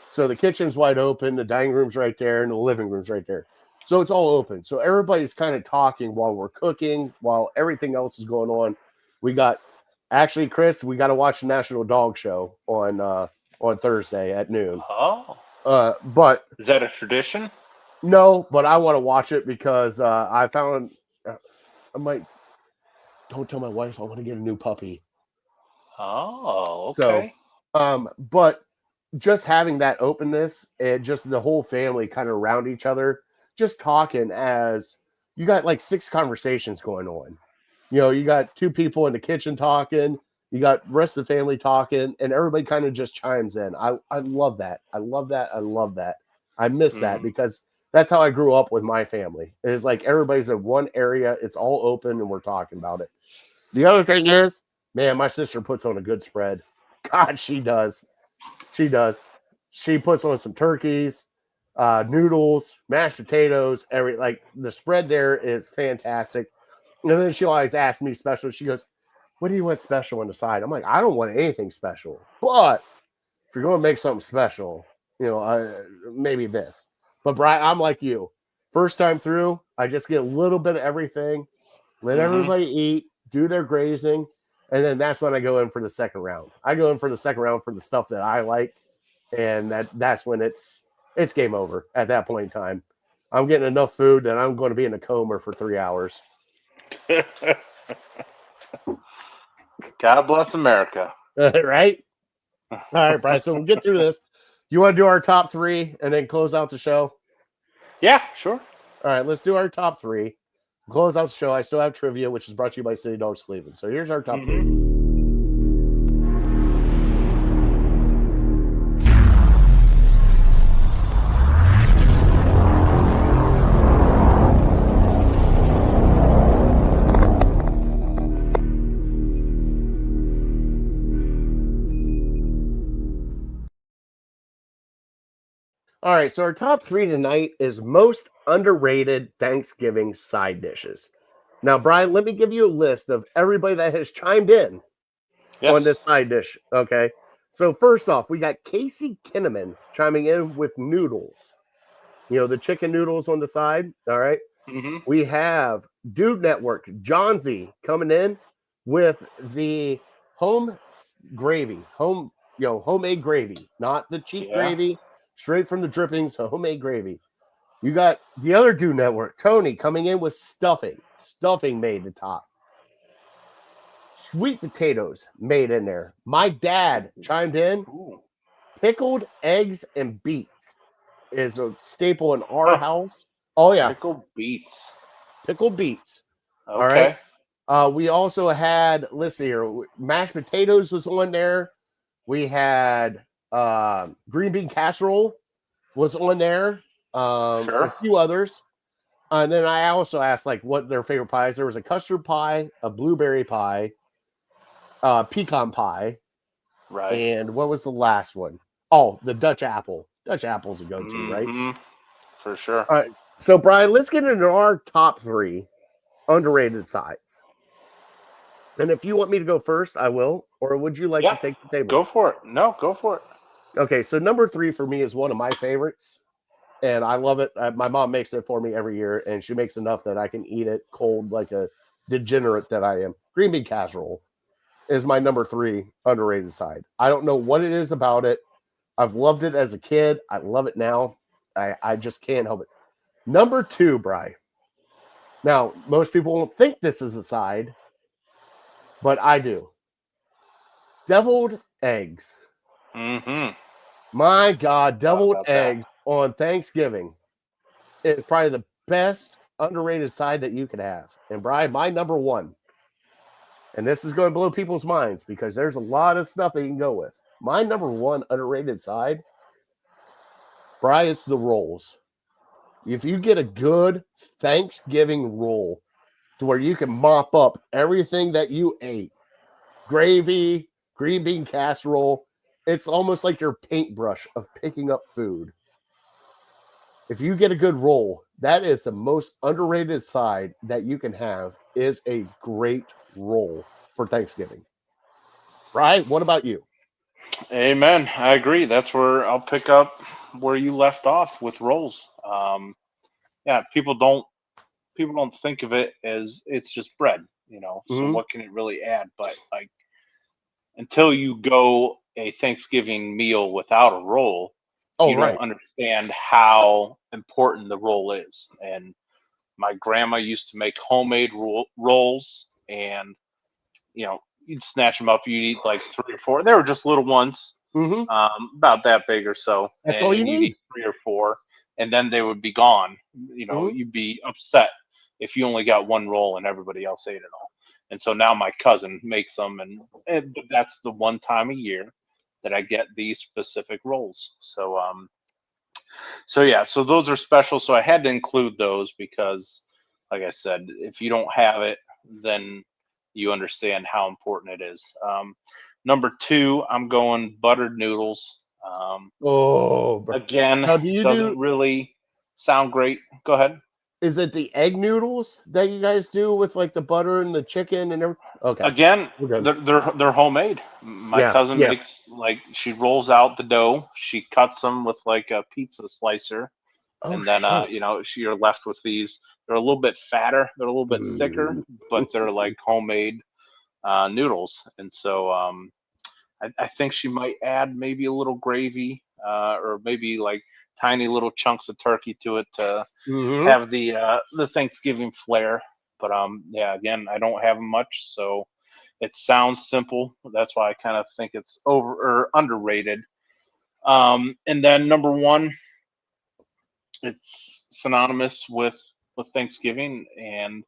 So the kitchen's wide open, the dining room's right there, and the living room's right there. So it's all open. So everybody's kind of talking while we're cooking, while everything else is going on. Actually, Chris, we got to watch the National Dog Show on Thursday at noon. Oh. But is that a tradition? No, but I want to watch it because I found I might. Don't tell my wife I want to get a new puppy. Oh, okay. So, but just having that openness and just the whole family kind of around each other, just talking as you got like 6 conversations going on. You got 2 people in the kitchen talking, you got the rest of the family talking, and everybody kind of just chimes in. I love that. I love that. I love that. I miss that because that's how I grew up with my family. It's like everybody's in one area, it's all open, and we're talking about it. The other thing is, man, my sister puts on a good spread. God, she does. She does. She puts on some turkeys, noodles, mashed potatoes, the spread there is fantastic. And then she always asks me special. She goes, "What do you want special on the side?" I'm like, "I don't want anything special. But if you're going to make something special, maybe this." But Brian, I'm like you. First time through, I just get a little bit of everything, let everybody eat, do their grazing, and then that's when I go in for the second round. I go in for the second round for the stuff that I like, and that's when it's game over at that point in time. I'm getting enough food that I'm going to be in a coma for 3 hours. God bless America. Right? All right, Brian. So we'll get through this. You want to do our top 3 and then close out the show? Yeah, sure. All right, let's do our top 3. Close out the show. I still have trivia, which is brought to you by City Dogs Cleveland. So here's our top 3. All right, so our top 3 tonight is most underrated Thanksgiving side dishes. Now, Brian, let me give you a list of everybody that has chimed in on this side dish. Okay, so first off, we got Casey Kinnaman chiming in with noodles. The chicken noodles on the side. All right. We have Dude Network, John Z, coming in with the homemade gravy, not the cheap gravy. Straight from the drippings, homemade gravy. You got the other Dude Network, Tony, coming in with stuffing. Stuffing made the top. Sweet potatoes made in there. My dad chimed in. Pickled eggs and beets is a staple in our house. Oh, yeah. Pickled beets. Pickled beets. Okay. All right. We also had, let's see here, mashed potatoes was on there. We had green bean casserole was on there. Sure. A few others. And then I also asked what their favorite pies. There was a custard pie, a blueberry pie, pecan pie. Right. And what was the last one? Oh, the Dutch apple. Dutch apple's a go-to, right? For sure. All right. So, Brian, let's get into our top 3 underrated sides. And if you want me to go first, I will. Or would you like to take the table? Go for it. No, go for it. Okay, so number 3 for me is one of my favorites. and I love it. My mom makes it for me every year, and she makes enough that I can eat it cold like a degenerate that I am. Green bean casserole is my number 3 underrated side. I don't know what it is about it. I've loved it as a kid. I love it now. I just can't help it. Number 2, Bri. Now, most people won't think this is a side, but I do. Deviled eggs. Mm-hmm. My God, deviled about that. eggs on Thanksgiving is probably the best underrated side that you could have. And Brian, my number 1, and this is going to blow people's minds because there's a lot of stuff that you can go with. My number 1 underrated side, Brian, it's the rolls. If you get a good Thanksgiving roll to where you can mop up everything that you ate, gravy, green bean casserole, it's almost like your paintbrush of picking up food. If you get a good roll, that is the most underrated side that you can have, is a great roll for Thanksgiving. Right? What about you? Amen. I agree. That's where I'll pick up where you left off with rolls. Yeah, people don't think of it as it's just bread, So Mhm. what can it really add? But like until you go a Thanksgiving meal without a roll, Oh, you right. don't understand how important the roll is. And my grandma used to make homemade rolls, and you'd snatch them up. You'd eat like 3 or 4. They were just little ones, Mhm. about that big or so. That's all you and you'd need. eat 3 or 4, and then they would be gone. Mhm. You'd be upset if you only got one roll and everybody else ate it all. And so now my cousin makes them, and that's the one time a year that I get these specific rolls. So yeah, so those are special. So I had to include those because, like I said, if you don't have it, then you understand how important it is. Number 2, I'm going buttered noodles. Oh, bro. Again, Now, do you doesn't do? really sound great. Go ahead. Is it the egg noodles that you guys do with like the butter and the chicken and everything? Okay, Again, we're good. they're homemade. My Yeah, cousin yeah. makes, like, she rolls out the dough, she cuts them with like a pizza slicer, Oh and then shit. you're left with these. They're a little bit fatter, they're a little bit thicker, Ooh. but they're like homemade noodles. And so I think she might add maybe a little gravy, or maybe like tiny little chunks of turkey to it to Mhm. have the Thanksgiving flair. But yeah, again, I don't have much, so it sounds simple. That's why I kind of think it's over or underrated. And then number 1, it's synonymous with Thanksgiving, and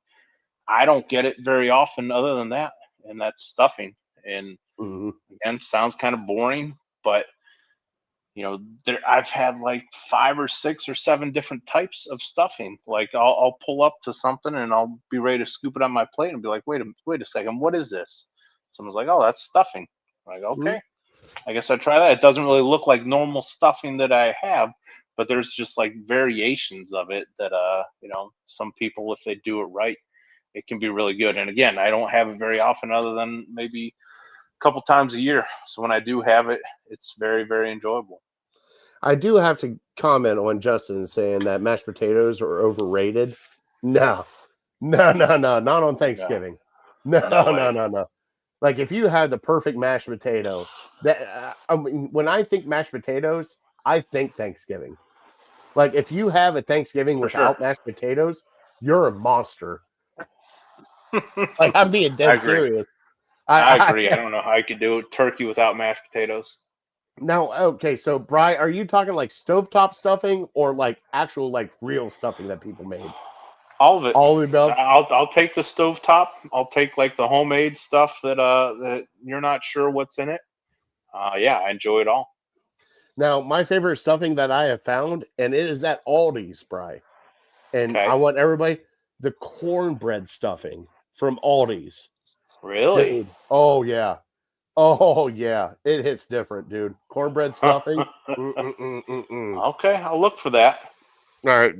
I don't get it very often other than that, and that's stuffing. And Mhm. again, sounds kind of boring, but I've had like 5 or 6 or 7 different types of stuffing. Like I'll pull up to something and I'll be ready to scoop it on my plate and be like, wait a second, what is this? Someone's like, oh, that's stuffing. I'm like, Mhm. okay, I guess I try that. It doesn't really look like normal stuffing that I have, but there's just like variations of it that some people, if they do it right, it can be really good. And again, I don't have it very often other than maybe a couple times a year. So when I do have it, it's very, very enjoyable. I do have to comment on Justin saying that mashed potatoes are overrated. No, no, not on Yeah, Thanksgiving. No, no no, way. no. Like if you had the perfect mashed potato, that I mean, when I think mashed potatoes, I think Thanksgiving. Like if you have a Thanksgiving For sure. without mashed potatoes, you're a monster. Like I'm being I dead agree. serious. I I agree. I don't know how you could do turkey without mashed potatoes. now okay. So, Bri, are you talking like stovetop stuffing or like actual like real stuffing that people made? All of it. All of the above. I'll take the stovetop. I'll take like the homemade stuff that you're not sure what's in it. Yeah, I enjoy it all. Now, my favorite stuffing that I have found, and it is at Aldi's, Bri. And I Okay. want everybody the cornbread stuffing from Aldi's. Really? Dude. Oh yeah. Oh yeah. It hits different, dude. Cornbread stuffing. Mm-mm-mm-mm-mm. Okay, I'll look for that. All right.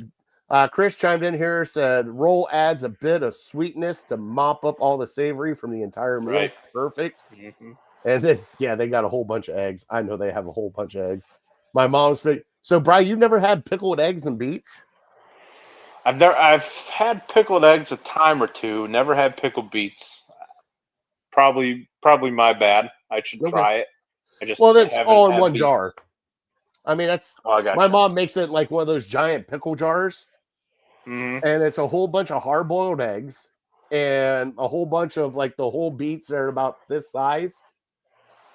Chris chimed in here, said roll adds a bit of sweetness to mop up all the savory from the entire Right. meal. Perfect. Hmm. And then, yeah, they got a whole bunch of eggs. I know they have a whole bunch of eggs. My mom's So, Brian, you've never had pickled eggs and beets? I've had pickled eggs a time or two. Never had pickled beets. Probably my bad. I should Okay. try it. I just Well, that's haven't all in had one beets. jar. I mean, that's Oh, I got my you. mom makes it like one of those giant pickle jars, Mhm. and it's a whole bunch of hard-boiled eggs and a whole bunch of like the whole beets that are about this size,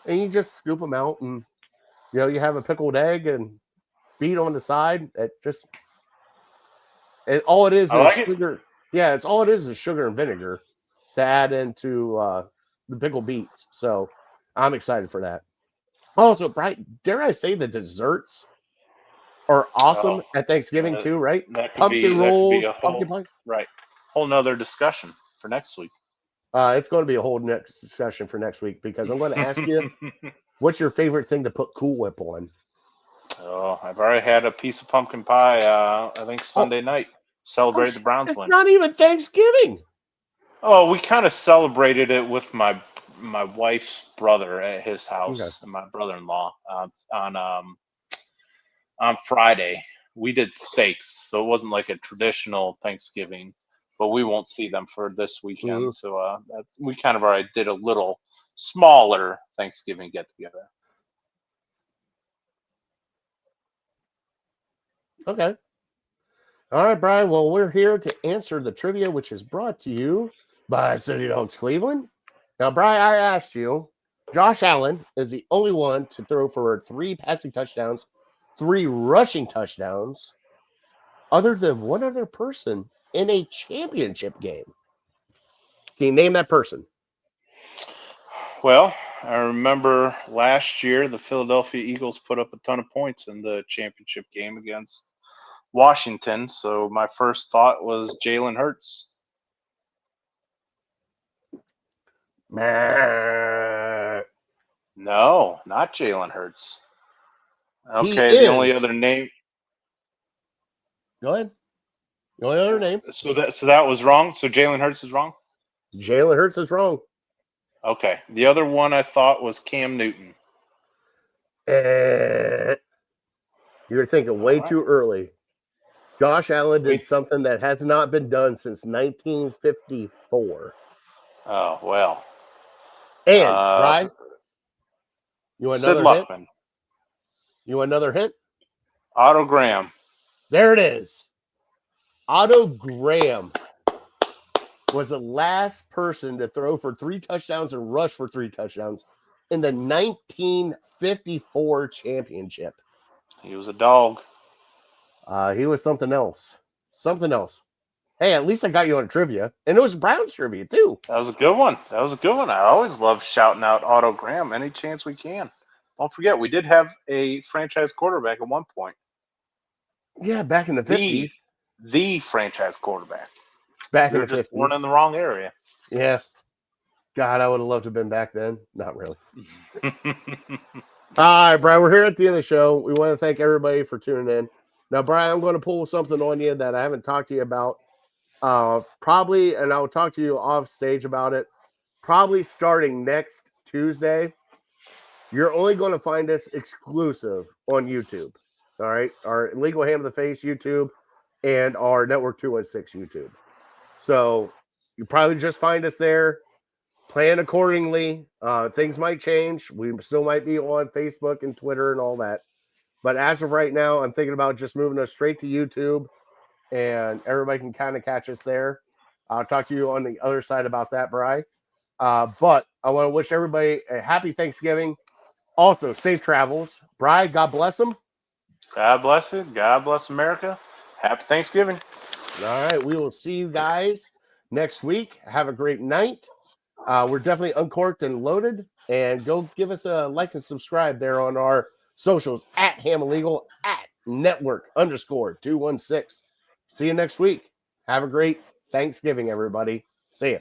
and you just scoop them out, and you have a pickled egg and beet on the side. All it is I like it. sugar. Yeah, it's all it is sugar and vinegar to add into the pickled beets. So I'm excited for that. Also, Brian, dare I say the desserts are awesome Oh, at Thanksgiving uh, too, right? that could Pumpkin be rolls, a pumpkin whole pie. whole nother discussion for next week. It's going to be a whole next discussion for next week because I'm going to ask you, what's your favorite thing to put Cool Whip on? Oh, I've already had a piece of pumpkin pie. I think Sunday night. Celebrated the Browns It's win. not even Thanksgiving. Oh, we kind of celebrated it with my wife's brother at his house, Okay. and my brother-in-law on Friday. We did steaks, so it wasn't like a traditional Thanksgiving, but we won't see them for this weekend. Mhm. So we kind of already did a little smaller Thanksgiving get together. Okay. All right, Brian. Well, we're here to answer the trivia, which is brought to you by City Dogs Cleveland. Now, Brian, I asked you, Josh Allen is the only one to throw for 3 passing touchdowns, 3 rushing touchdowns, other than one other person in a championship game. Can you name that person? Well, I remember last year the Philadelphia Eagles put up a ton of points in the championship game against Washington. So my first thought was Jalen Hurts. No, not Jalen Hurts. Okay, the only other name. Go ahead. The only other name. So that was wrong. So Jalen Hurts is wrong. Jalen Hurts is wrong. Okay, the other one I thought was Cam Newton. You're thinking way too early. Josh Allen did something that has not been done since 1954. Oh well. And Brian, you want Sid another hint? Luckman. You want another hint? Otto Graham. There it is. Otto Graham was the last person to throw for 3 touchdowns and rush for 3 touchdowns in the 1954 championship. He was a dog. He was something else. Something else. Hey, at least I got you on trivia. And it was Browns trivia, too. That was a good one. I always love shouting out Otto Graham any chance we can. Don't forget, we did have a franchise quarterback at one point. Yeah, back in the 50s. The franchise quarterback. Back We in were the just 50s. born in the wrong area. Yeah. God, I would have loved to have been back then. Not really. All right, Brian, we're here at the end of the show. We want to thank everybody for tuning in. Now, Brian, I'm going to pull something on you that I haven't talked to you about. Probably, and I'll talk to you off stage about it, probably starting next Tuesday. You're only going to find us exclusive on YouTube. All right? Our Legal Ham of the Face YouTube and our Network 216 YouTube. So you probably just find us there. Plan accordingly. Things might change. We still might be on Facebook and Twitter and all that. But as of right now, I'm thinking about just moving us straight to YouTube, and everybody can kind of catch us there. I'll talk to you on the other side about that, Bri. But I want to wish everybody a happy Thanksgiving. Also, safe travels. Bri, God bless them. God bless it. God bless America. Happy Thanksgiving. All right. We will see you guys next week. Have a great night. We're definitely uncorked and loaded. And go give us a like and subscribe there on our socials at Ham Illegal, at Network_216. See you next week. Have a great Thanksgiving, everybody. See ya.